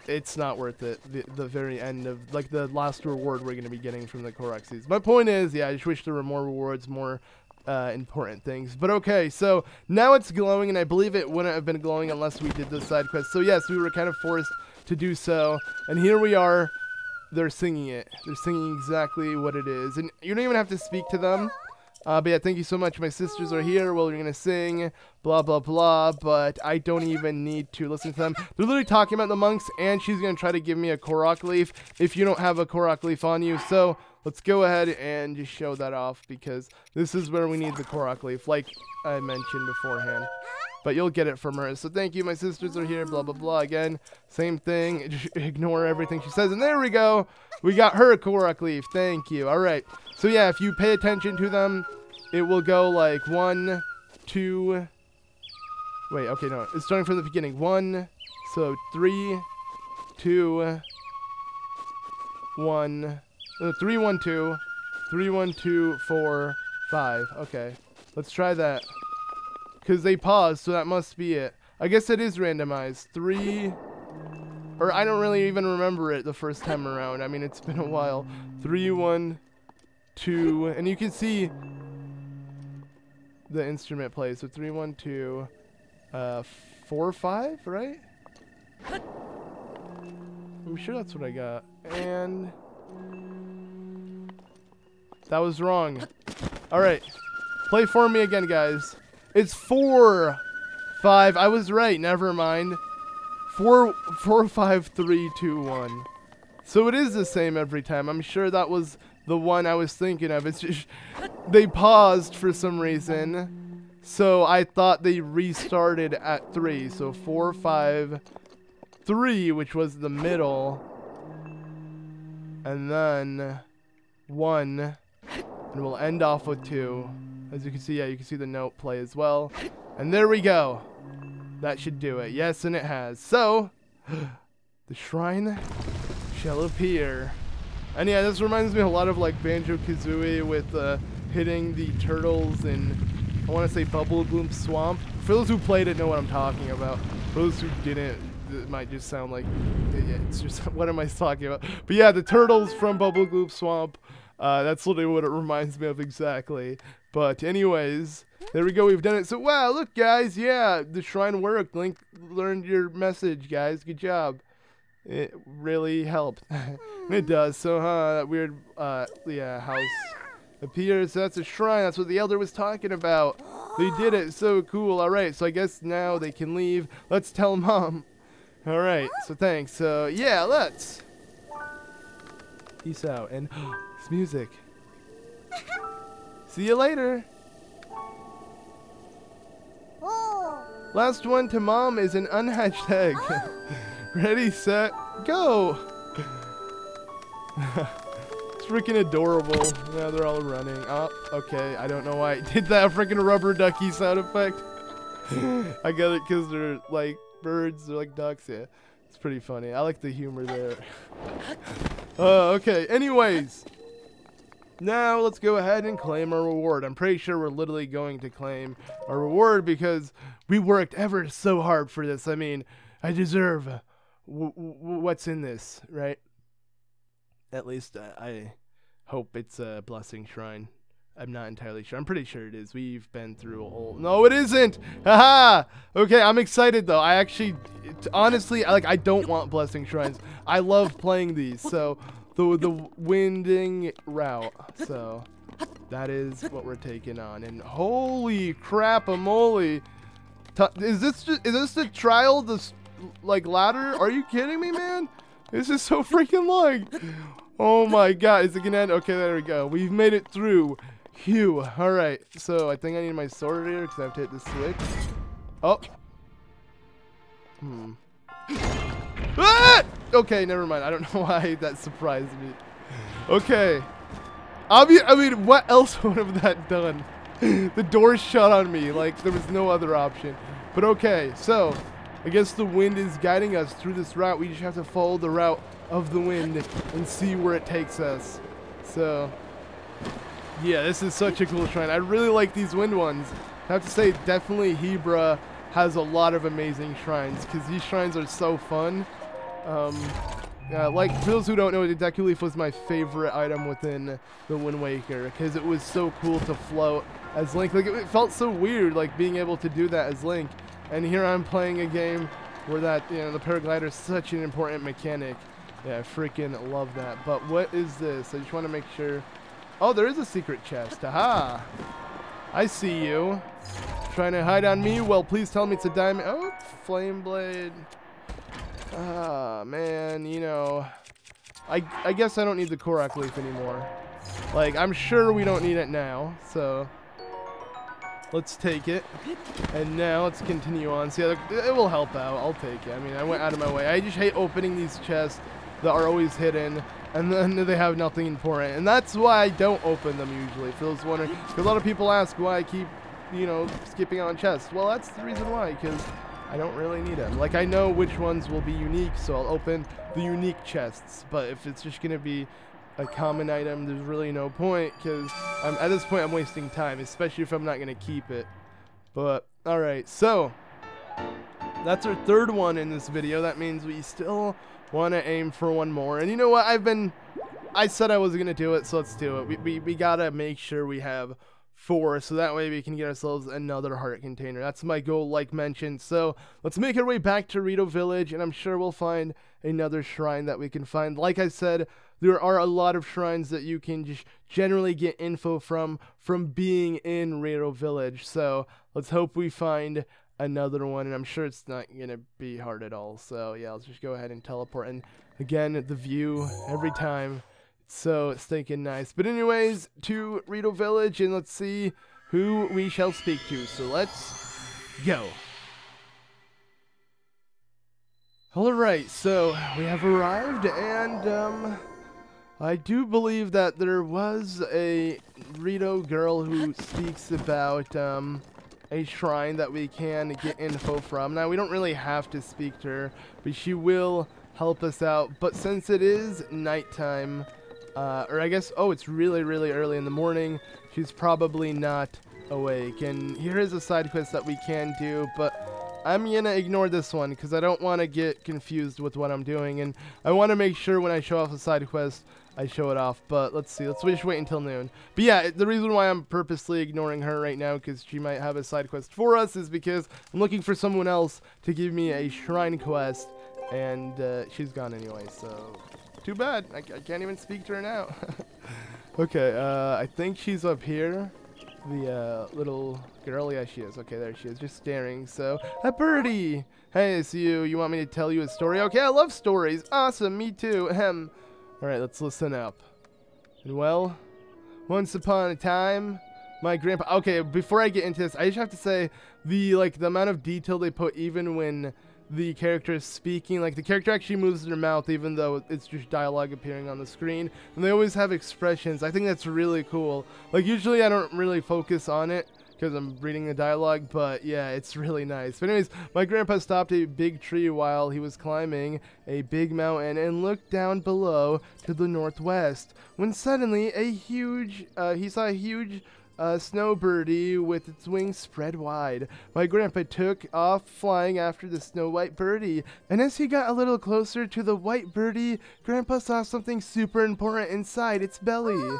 it's not worth it. The very end of, like, the last reward we're going to be getting from the Korok seeds. My point is, yeah, I just wish there were more rewards, more important things. But okay, so now it's glowing, and I believe it wouldn't have been glowing unless we did the side quest. So yes, we were kind of forced to do so, and here we are. They're singing it. They're singing exactly what it is, and you don't even have to speak to them. But yeah, thank you so much. My sisters are here. Well, you're gonna sing, blah blah blah. But I don't even need to listen to them. They're literally talking about the monks, and she's gonna try to give me a Korok leaf if you don't have a Korok leaf on you. So let's go ahead and just show that off, because this is where we need the Korok leaf, like I mentioned beforehand. But you'll get it from her. So thank you. My sisters are here. Blah blah blah. Again, same thing. Just ignore everything she says, and there we go. We got her a Korok leaf. Thank you. All right. So yeah, if you pay attention to them, it will go like 1, 2. Wait, okay, no. It's starting from the beginning. 1, so 3, 2, 1, 3, 1, 2, 3, 1, 2, 4, 5. Okay, let's try that. Because they paused, so that must be it. I guess it is randomized. 3, or I don't really even remember it the first time around. I mean, it's been a while. 3, 1, 2, and you can see the instrument plays. So 3, 1, 2, 4, 5, right? I'm sure that's what I got. And that was wrong. All right, play for me again, guys. It's 4, 5. I was right. Never mind. 4, 5, 3, 2, 1. So it is the same every time. I'm sure that was the one I was thinking of. It's just they paused for some reason, so I thought they restarted at 3. So 4, 5, 3, which was the middle, and then 1, and we'll end off with 2. As you can see, yeah, you can see the note play as well, and there we go. That should do it. Yes, and it has. So the shrine shall appear. And yeah, this reminds me a lot of like Banjo-Kazooie with hitting the turtles in, I want to say, Bubble Gloom Swamp. For those who played it know what I'm talking about. For those who didn't, it might just sound like, yeah, it's just, what am I talking about? But yeah, the turtles from Bubble Gloom Swamp, that's literally what it reminds me of exactly. But anyways, there we go, we've done it. So wow, look guys, yeah, the shrine worked. Link learned your message, guys. Good job. It really helped. It does. So, that weird, yeah, house appears. So that's a shrine. That's what the elder was talking about. They did it. So cool. All right. So I guess now they can leave. Let's tell Mom. All right. So thanks. So yeah, let's. Peace out. And it's music. See you later. Last one to Mom is an unhatched egg. Ready, set, go! It's freaking adorable. Yeah, they're all running. Oh, okay. I don't know why I did that freaking rubber ducky sound effect. I got it because they're like birds. They're like ducks. Yeah, it's pretty funny. I like the humor there. Okay. Anyways, Now let's go ahead and claim our reward. I'm pretty sure we're literally going to claim our reward because we worked ever so hard for this. I mean, I deserve what's in this, right? At least I hope it's a blessing shrine. I'm not entirely sure. I'm pretty sure it is. We've been through a whole... No, it isn't! Haha! Okay, I'm excited though. I actually, honestly, I don't want blessing shrines. I love playing these, so... The winding route, so that is what we're taking on. And holy crap-a-moly, is this the trial, this like ladder? Are you kidding me, man? This is so freaking long. Oh my god, is it gonna end? Okay, there we go. We've made it through. Phew. All right, so I think I need my sword here because I have to hit the switch. Oh. Ah! Okay, never mind. I don't know why that surprised me. Okay. I mean, what else would have that done? The door shut on me. Like, there was no other option. But okay, so I guess the wind is guiding us through this route. We just have to follow the route of the wind and see where it takes us. So, yeah, this is such a cool shrine. I really like these wind ones. I have to say, definitely Hebra has a lot of amazing shrines because these shrines are so fun. Like, for those who don't know, the Deku Leaf was my favorite item within the Wind Waker because it was so cool to float as Link. Like, it felt so weird, like, being able to do that as Link. And here I'm playing a game where that, you know, the paraglider is such an important mechanic. Yeah, I freaking love that. But what is this? I just want to make sure. Oh, there is a secret chest. Aha! I see you. Trying to hide on me? Well, please tell me it's a diamond. Oh, flame blade. Ah, man, you know, I guess I don't need the Korok leaf anymore. Like, I'm sure we don't need it now, so let's take it. And now let's continue on. See, it will help out. I'll take it. I mean, I went out of my way. I just hate opening these chests that are always hidden, and then they have nothing important. And that's why I don't open them usually, for those wondering. Because a lot of people ask why I keep, you know, skipping on chests. Well, that's the reason why, because I don't really need them. Like, I know which ones will be unique, so I'll open the unique chests. But if it's just going to be a common item, there's really no point, because at this point I'm wasting time, especially if I'm not going to keep it. But, alright, so that's our third one in this video. That means we still want to aim for one more. And you know what? I said I was going to do it, so let's do it. We got to make sure we have 4, so that way we can get ourselves another heart container. That's my goal, like mentioned. So let's make our way back to Rito Village, and I'm sure we'll find another shrine that we can find. Like I said, there are a lot of shrines that you can just generally get info from being in Rito Village. So let's hope we find another one, and I'm sure it's not gonna be hard at all. So yeah, let's just go ahead and teleport. And again, the view every time, so it's stinking nice. But anyways, to Rito Village, and let's see who we shall speak to. So let's go. Alright, so we have arrived, and I do believe that there was a Rito girl who speaks about a shrine that we can get info from. Now, we don't really have to speak to her, but she will help us out. But since it is nighttime, or I guess, oh, it's really, really early in the morning, she's probably not awake. And here is a side quest that we can do, but I'm gonna ignore this one because I don't want to get confused with what I'm doing, and I want to make sure when I show off a side quest, I show it off. But let's see, let's just wait until noon. But yeah, the reason why I'm purposely ignoring her right now, because she might have a side quest for us, is because I'm looking for someone else to give me a shrine quest, and she's gone anyway, so too bad. I can't even speak to her now. Okay, I think she's up here. The little girl, yeah, she is. Okay, there she is, just staring. So, a birdie. Hey, it's you. You want me to tell you a story? Okay, I love stories. Awesome, me too. Ahem. All right, let's listen up. And well, once upon a time, my grandpa. Okay, before I get into this, I just have to say the amount of detail they put, even when the character is speaking. Like, the character actually moves their mouth even though it's just dialogue appearing on the screen, and they always have expressions. I think that's really cool. Like, usually I don't really focus on it because I'm reading the dialogue, but yeah, it's really nice. But anyways, my grandpa stopped a big tree while he was climbing a big mountain and looked down below to the northwest, when suddenly he saw a huge snow birdie with its wings spread wide. My grandpa took off flying after the snow white birdie, and as he got a little closer to the white birdie, Grandpa saw something super important inside its belly.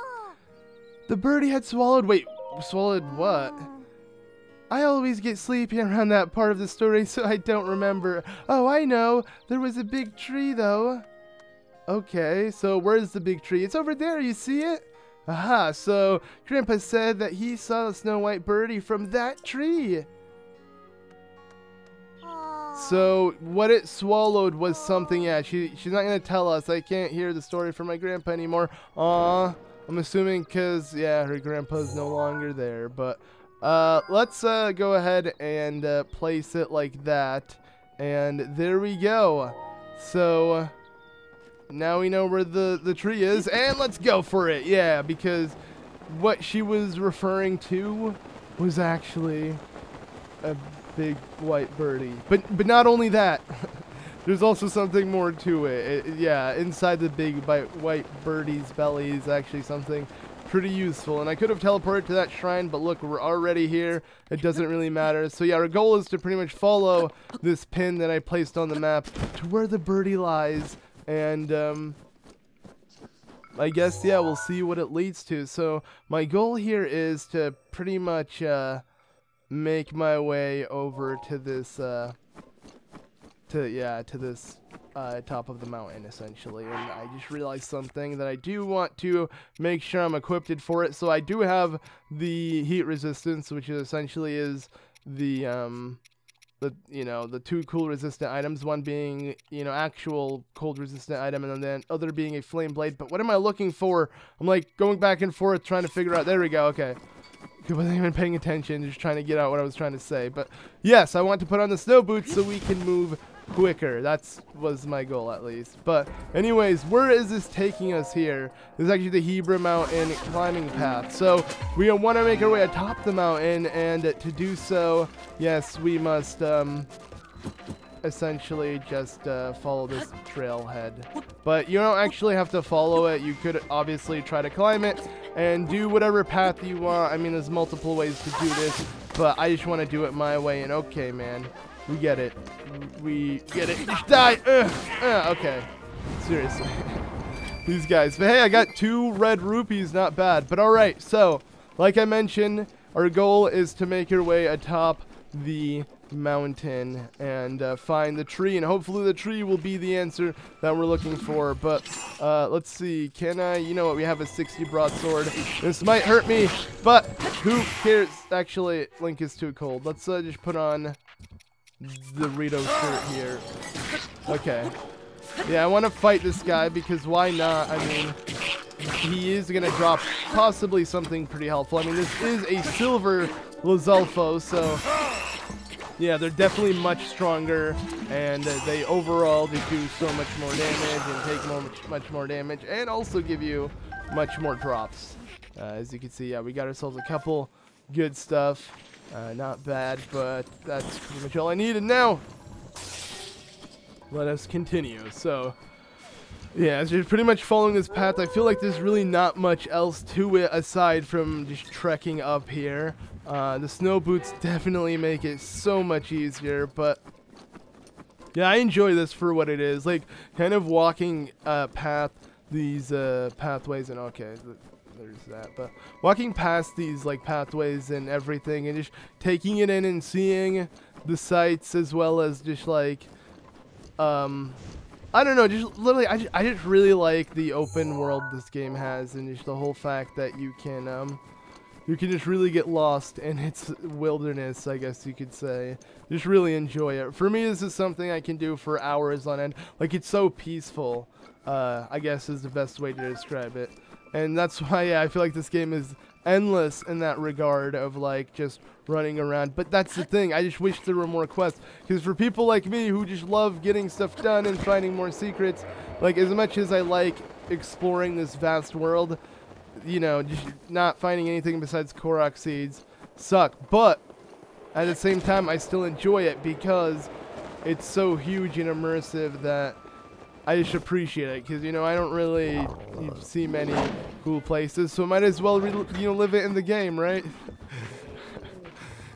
The birdie had swallowed what? I always get sleepy around that part of the story, so I don't remember. Oh, I know. There was a big tree, though. Okay, so where's the big tree? It's over there. You see it? Aha, so Grandpa said that he saw the snow white birdie from that tree. So what it swallowed was something. Yeah, she's not going to tell us. I can't hear the story from my grandpa anymore. Aw. I'm assuming because, yeah, her grandpa's no longer there. But let's go ahead and place it like that. And there we go. So now we know where the tree is. And let's go for it. Yeah, because what she was referring to was actually a big white birdie. But not only that. There's also something more to it. Yeah, inside the big white birdie's belly is actually something pretty useful. And I could have teleported to that shrine, but look, we're already here. It doesn't really matter. So yeah, our goal is to pretty much follow this pin that I placed on the map to where the birdie lies. And I guess, yeah, we'll see what it leads to. So my goal here is to pretty much make my way over to this to this top of the mountain, essentially. And I just realized something, that I do want to make sure I'm equipped for it. So I do have the heat resistance, which essentially is the two cool resistant items, one being, actual cold resistant item, and then the other being a flame blade. But what am I looking for? I'm like going back and forth trying to figure out. There we go. Okay. I wasn't even paying attention, just trying to get out what I was trying to say. But yes, I want to put on the snow boots so we can move quicker. That was my goal, at least. But anyways, where is this taking us here? This is actually the Hebra mountain climbing path. So we want to make our way atop the mountain, and to do so, yes, we must essentially just follow this trailhead. But you don't actually have to follow it. You could obviously try to climb it and do whatever path you want. I mean, there's multiple ways to do this, but I just want to do it my way. And okay, man, we get it. We get it. Just die. Okay. Seriously. These guys. But hey, I got 2 red rupees. Not bad. But alright, so like I mentioned, our goal is to make our way atop the mountain and find the tree, and hopefully the tree will be the answer that we're looking for. But let's see, can I, you know what, we have a 60 broadsword. This might hurt me, but who cares? Actually, Link is too cold. Let's just put on the Rito shirt here. Okay, yeah, I want to fight this guy because why not? I mean, he is gonna drop possibly something pretty helpful. I mean, this is a silver Lizalfo, so yeah, they're definitely much stronger, and they overall do so much more damage and take much more damage, and also give you much more drops. As you can see, yeah, we got ourselves a couple good stuff. Not bad, but that's pretty much all I needed. Now, let us continue. So, yeah, as you're pretty much following this path, I feel like there's really not much else to it aside from just trekking up here. The snow boots definitely make it so much easier, but yeah, I enjoy this for what it is. Like, kind of walking these pathways, and okay, there's that. But walking past these like pathways and everything, and just taking it in and seeing the sights, as well as just like I don't know, just literally, I just really like the open world this game has, and just the whole fact that you can just really get lost in its wilderness, I guess you could say. Just really enjoy it. For me, this is something I can do for hours on end. Like, it's so peaceful, I guess is the best way to describe it. And that's why, yeah, I feel like this game is endless in that regard of, like, just running around. But that's the thing. I just wish there were more quests. Because for people like me who just love getting stuff done and finding more secrets, like, as much as I like exploring this vast world, you know, just not finding anything besides Korok seeds, suck. But at the same time, I still enjoy it because it's so huge and immersive that I just appreciate it. Because, you know, I don't really see many cool places, so I might as well, you know, live it in the game, right?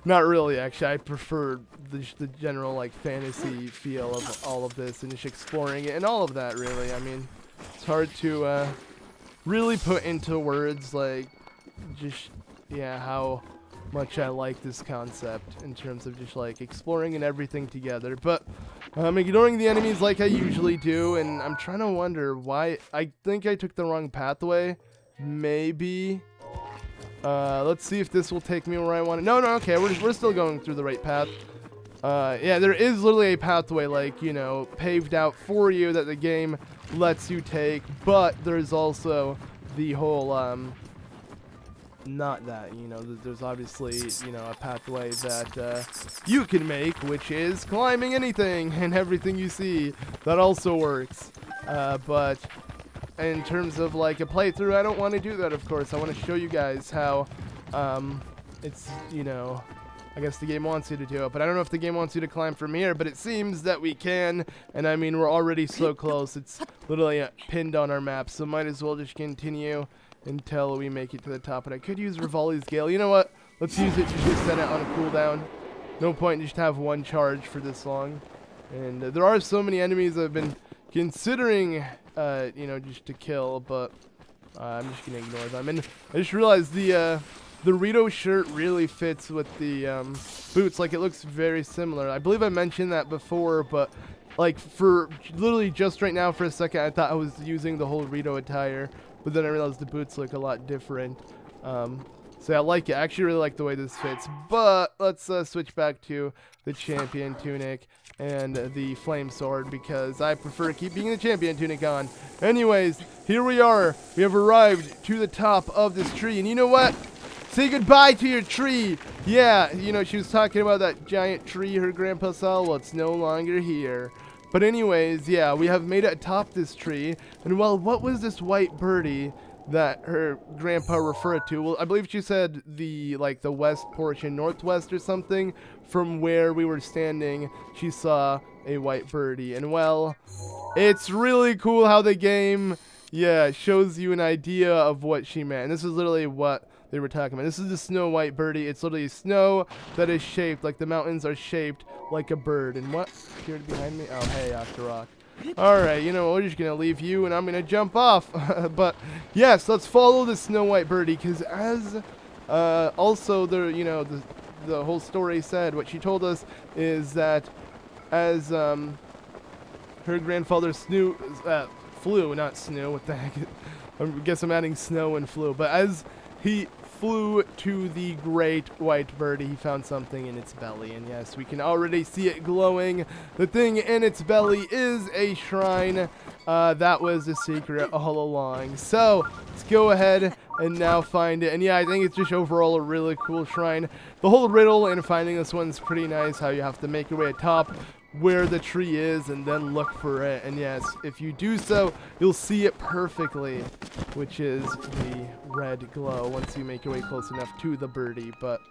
Not really, actually. I prefer the general, like, fantasy feel of all of this and just exploring it and all of that, really. I mean, it's hard to really put into words, like, just, yeah, how much I like this concept in terms of just, like, exploring and everything together. But I'm ignoring the enemies like I usually do, and I'm trying to wonder why. I think I took the wrong pathway. Maybe. Let's see if this will take me where I want to. No, okay, we're still going through the right path. Yeah, there is literally a pathway, like, you know, paved out for you that the game lets you take, but there's also the whole, not that, you know, there's obviously, you know, a pathway that, you can make, which is climbing anything and everything you see. That also works. But in terms of, like, a playthrough, I don't want to do that, of course. I want to show you guys how, it's, you know, I guess the game wants you to do it, but I don't know if the game wants you to climb from here, but it seems that we can, and I mean, we're already so close. It's literally pinned on our map, so might as well just continue until we make it to the top. And I could use Rivali's Gale. You know what? Let's use it to just set it on a cooldown. No point in just have one charge for this long. And there are so many enemies I've been considering, you know, just to kill, but I'm just gonna ignore them. And I just realized the Rito shirt really fits with the boots. Like, it looks very similar. I believe I mentioned that before, but like, for literally just right now for a second, I thought I was using the whole Rito attire, but then I realized the boots look a lot different. So yeah, I like it. I actually really like the way this fits. But let's switch back to the champion tunic and the flame sword, because I prefer keeping the champion tunic on. Anyways, here we are. We have arrived to the top of this tree, and you know what? Say goodbye to your tree. Yeah, you know, she was talking about that giant tree her grandpa saw. Well, it's no longer here. But anyways, yeah, we have made it atop this tree. And well, what was this white birdie that her grandpa referred to? Well, I believe she said the, like, the west portion, northwest or something. From where we were standing, she saw a white birdie. And well, it's really cool how the game, yeah, shows you an idea of what she meant. And this is literally what they were talking about. This is the snow white birdie. It's literally snow that is shaped, like the mountains are shaped like a bird. And what appeared behind me? Oh, hey, off the rock. Alright, you know, we're just gonna leave you and I'm gonna jump off. But yes, let's follow the snow white birdie, because as also the, you know, the whole story said, what she told us is that as her grandfather flew, not snow, what the heck, I guess I'm adding snow and flew, but as he flew to the great white birdie, he found something in its belly, and yes, we can already see it glowing. The thing in its belly is a shrine. That was the secret all along. So let's go ahead and now find it. And yeah, I think it's just overall a really cool shrine. The whole riddle in finding this one's pretty nice, how you have to make your way atop where the tree is and then look for it. And yes, if you do so, you'll see it perfectly, which is the red glow once you make your way close enough to the birdie. But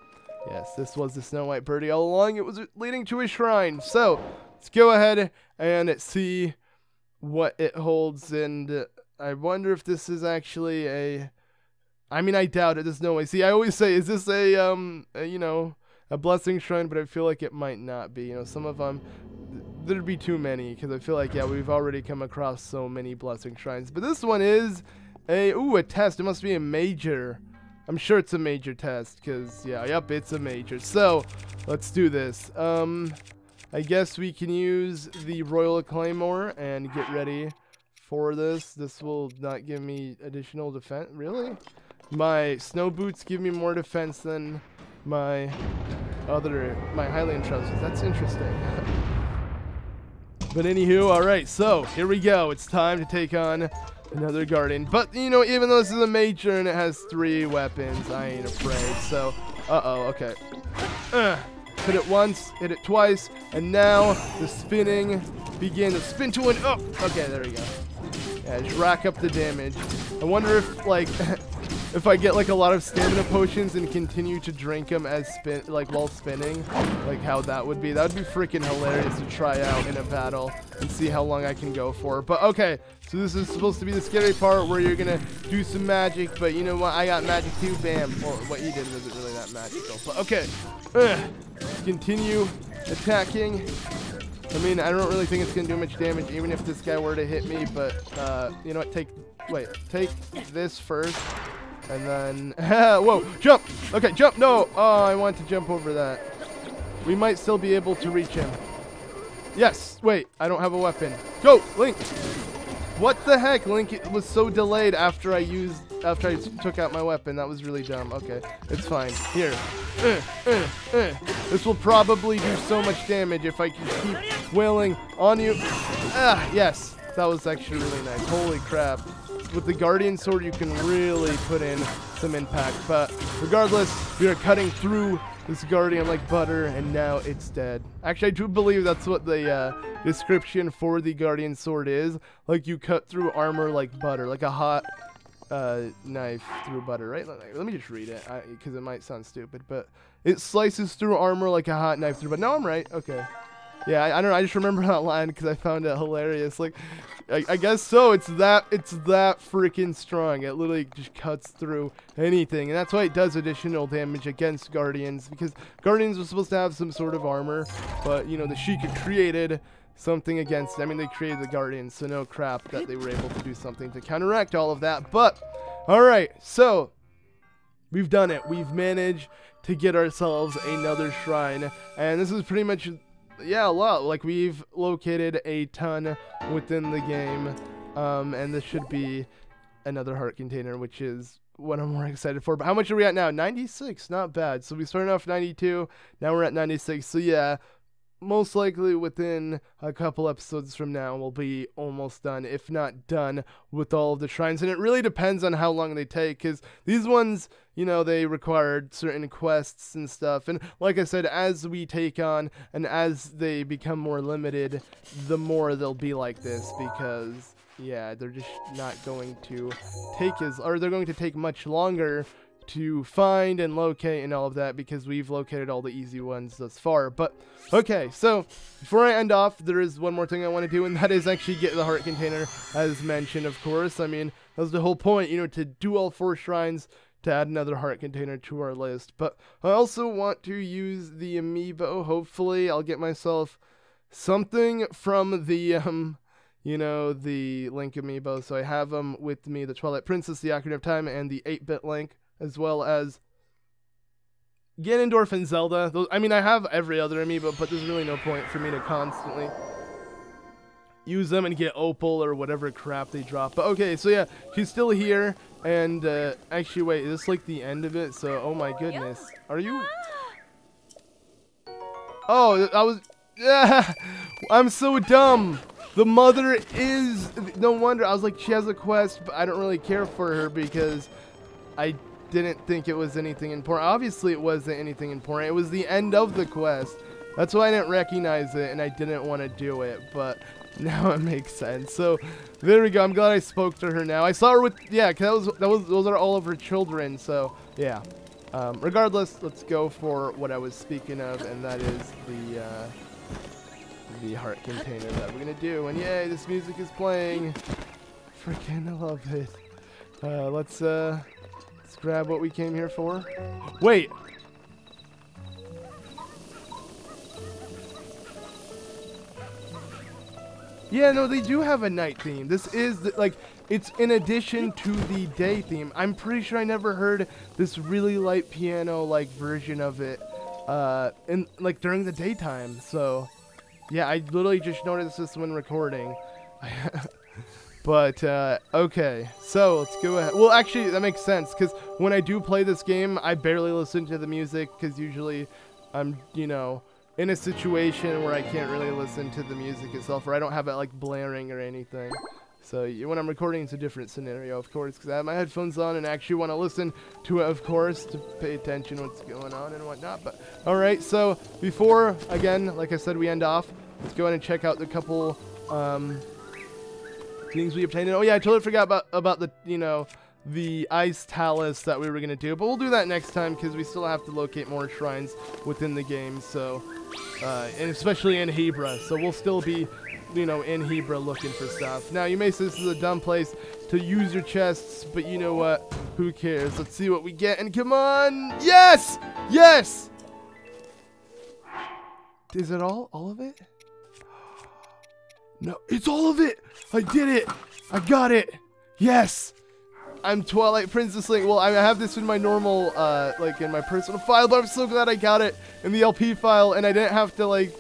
yes, this was the snow white birdie all along. It was leading to a shrine. So let's go ahead and see what it holds. And I wonder if this is actually a, I mean, I doubt it. There's no way. See, I always say, is this a you know, a blessing shrine? But I feel like it might not be. You know, some of them, there'd be too many, because I feel like, yeah, we've already come across so many blessing shrines. But this one is a test. It must be a major. I'm sure it's a major test, because, yeah, yep, it's a major. So let's do this. I guess we can use the Royal Claymore and get ready for this. This will not give me additional defense. Really? My snow boots give me more defense than my Highland trousers. That's interesting. But anywho, alright, so here we go. It's time to take on another guardian. But, you know, even though this is a major and it has 3 weapons, I ain't afraid. So, okay. Hit it once, hit it twice, and now the spinning begins. The spin to an up. Okay, there we go. Yeah, just rack up the damage. I wonder if, like, if I get like a lot of stamina potions and continue to drink them as while spinning, like how that would be. That would be freaking hilarious to try out in a battle and see how long I can go for. But okay, so this is supposed to be the scary part where you're gonna do some magic, but you know what? I got magic too, bam. Well, what you did wasn't really that magical, but okay. Continue attacking. I mean, I don't really think it's gonna do much damage, even if this guy were to hit me, but you know what? Take this first. And then, whoa, jump! Okay, jump, no! Oh, I want to jump over that. We might still be able to reach him. Yes, wait, I don't have a weapon. Go, Link! What the heck? Link was so delayed after I took out my weapon. That was really dumb. Okay, it's fine. Here. This will probably do so much damage if I can keep wailing on you. Yes. That was actually really nice. Holy crap. With the Guardian Sword, you can really put in some impact. But regardless, we are cutting through this Guardian like butter, and now it's dead. Actually, I do believe that's what the description for the Guardian Sword is. Like, you cut through armor like butter, like a hot knife through butter, right? Let me just read it, because it might sound stupid, but it slices through armor like a hot knife through butter. No, I'm right. Okay. Yeah, I don't know. I just remember that line because I found it hilarious. Like, I guess so. It's that freaking strong. It literally just cuts through anything, and that's why it does additional damage against Guardians, because Guardians were supposed to have some sort of armor, but you know, the Sheikah created something against it. I mean, they created the Guardians, so no crap that they were able to do something to counteract all of that. But all right, so we've done it. We've managed to get ourselves another shrine, and this is pretty much. Yeah, a lot. Like, we've located a ton within the game, and this should be another heart container, which is what I'm more excited for. But how much are we at now? 96, not bad. So we started off 92, now we're at 96. So yeah, most likely within a couple episodes from now, we'll be almost done, if not done, with all of the shrines. And it really depends on how long they take, because these ones, you know, they required certain quests and stuff. And like I said, as we take on and as they become more limited, the more they'll be like this, because yeah, they're just not going to take they're going to take much longer to find and locate and all of that, because we've located all the easy ones thus far. But okay, so before I end off, there is one more thing I want to do, and that is actually get the heart container, as mentioned, of course. I mean, that was the whole point, you know, to do all 4 shrines, to add another heart container to our list. But I also want to use the amiibo. Hopefully I'll get myself something from the you know, the Link amiibo. So I have them with me, the Twilight Princess, the Ocarina of Time, and the 8-bit Link, as well as Ganondorf and Zelda. I mean, I have every other amiibo, but there's really no point for me to constantly use them and get opal or whatever crap they drop. But okay, so yeah, she's still here, and actually, wait, is this like the end of it? So, oh my goodness, are you? Oh, I was, yeah, I'm so dumb. The mother is, no wonder, I was like, she has a quest, but I don't really care for her because I didn't think it was anything important. Obviously it wasn't anything important. It was the end of the quest. That's why I didn't recognize it, and I didn't want to do it, but now it makes sense. So there we go. I'm glad I spoke to her now. I saw her with, yeah, cause those are all of her children. So yeah, regardless, let's go for what I was speaking of, and that is the heart container that we're gonna do. And yay, this music is playing. Freaking, I love it. Let's grab what we came here for. Wait. Yeah, no, they do have a night theme. This is, like, it's in addition to the day theme. I'm pretty sure I never heard this really light piano-like version of it, like, during the daytime. So, yeah, I literally just noticed this when recording. But, okay, so let's go ahead. Well, actually, that makes sense, because when I do play this game, I barely listen to the music, because usually I'm, you know, in a situation where I can't really listen to the music itself, or I don't have it, like, blaring or anything. So, when I'm recording, it's a different scenario, of course, because I have my headphones on and actually want to listen to it, of course, to pay attention to what's going on and whatnot. But, alright, so, before, again, like I said, we end off, let's go ahead and check out the couple, things we obtained. Oh yeah, I totally forgot about the, you know, the ice talus that we were going to do. But we'll do that next time because we still have to locate more shrines within the game. So, and especially in Hebra. So we'll still be, you know, in Hebra looking for stuff. Now, you may say this is a dumb place to use your chests, but you know what? Who cares? Let's see what we get. And come on! Yes! Yes! Is it all? All of it? No, it's all of it! I did it! I got it! Yes! I'm Twilight Princess Link. Well, I have this in my normal, like, in my personal file, but I'm so glad I got it in the LP file, and I didn't have to, like,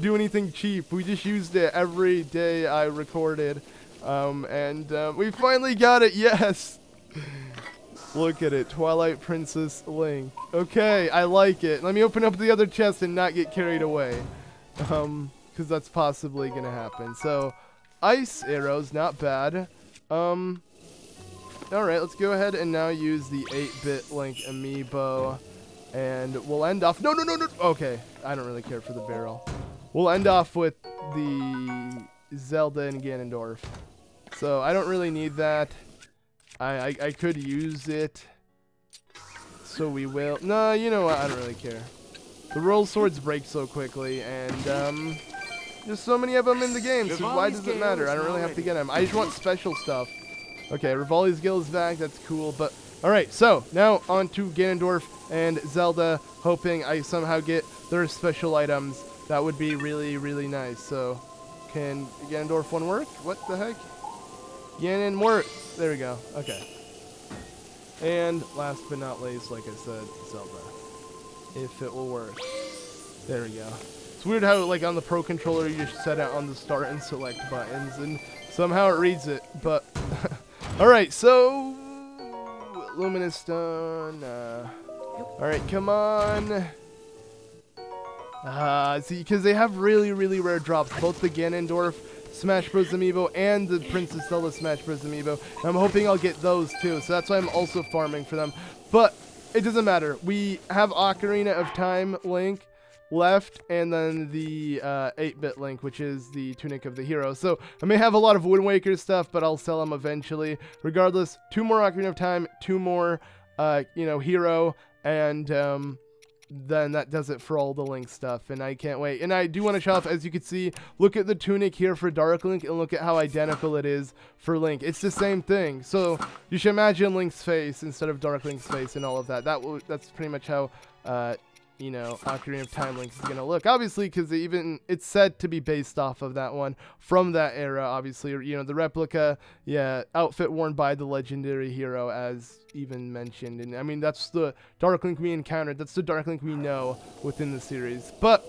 do anything cheap. We just used it every day I recorded. We finally got it, yes! Look at it, Twilight Princess Link. Okay, I like it. Let me open up the other chest and not get carried away. Because that's possibly gonna happen. So, ice arrows, not bad. Alright, let's go ahead and now use the 8-bit Link amiibo. And we'll end off... No! Okay, I don't really care for the barrel. We'll end off with the Zelda and Ganondorf. So, I don't really need that. I could use it. So we will. No, you know what? I don't really care. The roll swords break so quickly, and there's so many of them in the game, so why does it matter? I don't really have to get them. I just want special stuff. Okay, Rivali's Guild is back. That's cool, but... Alright, so, now on to Ganondorf and Zelda, hoping I somehow get their special items. That would be really, really nice. So, can Ganondorf one work? What the heck? Ganon work. There we go. Okay. And last but not least, like I said, Zelda. If it will work. There we go. It's weird how, like, on the Pro Controller, you just set it on the start and select buttons, and somehow it reads it, but... Alright, so... Luminous Stone, Alright, come on! See, because they have really, really rare drops, both the Ganondorf Smash Bros. Amiibo and the Princess Zelda Smash Bros. Amiibo. And I'm hoping I'll get those too, so that's why I'm also farming for them. But it doesn't matter. We have Ocarina of Time Link left, and then the 8-bit Link, which is the Tunic of the Hero. So I may have a lot of Wind Waker stuff, but I'll sell them eventually. Regardless, 2 more Ocarina of Time, 2 more, you know, Hero, and then that does it for all the Link stuff, and I can't wait. And I do want to show off, as you can see, look at the tunic here for Dark Link, and look at how identical it is for Link. It's the same thing. So you should imagine Link's face instead of Dark Link's face and all of that. That's pretty much how you know, Ocarina of Time Link is gonna look. Obviously, because it's said to be based off of that one from that era. Obviously, you know, the replica, yeah, outfit worn by the legendary hero, as even mentioned. And I mean, that's the Dark Link we encountered. That's the Dark Link we know within the series. But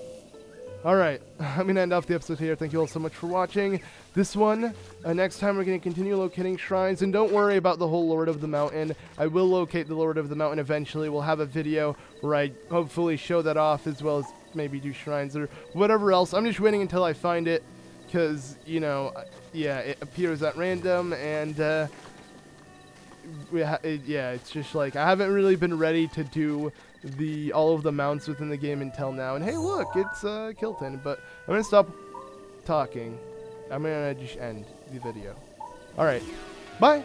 alright, I'm going to end off the episode here. Thank you all so much for watching this one. Next time we're going to continue locating shrines. And don't worry about the whole Lord of the Mountain. I will locate the Lord of the Mountain eventually. We'll have a video where I hopefully show that off, as well as maybe do shrines or whatever else. I'm just waiting until I find it, because, you know, yeah, it appears at random, and yeah, it's just like I haven't really been ready to do all of the mounts within the game until now. And hey, look, it's Kilton. But I'm gonna stop talking. I'm gonna just end the video. All right, bye.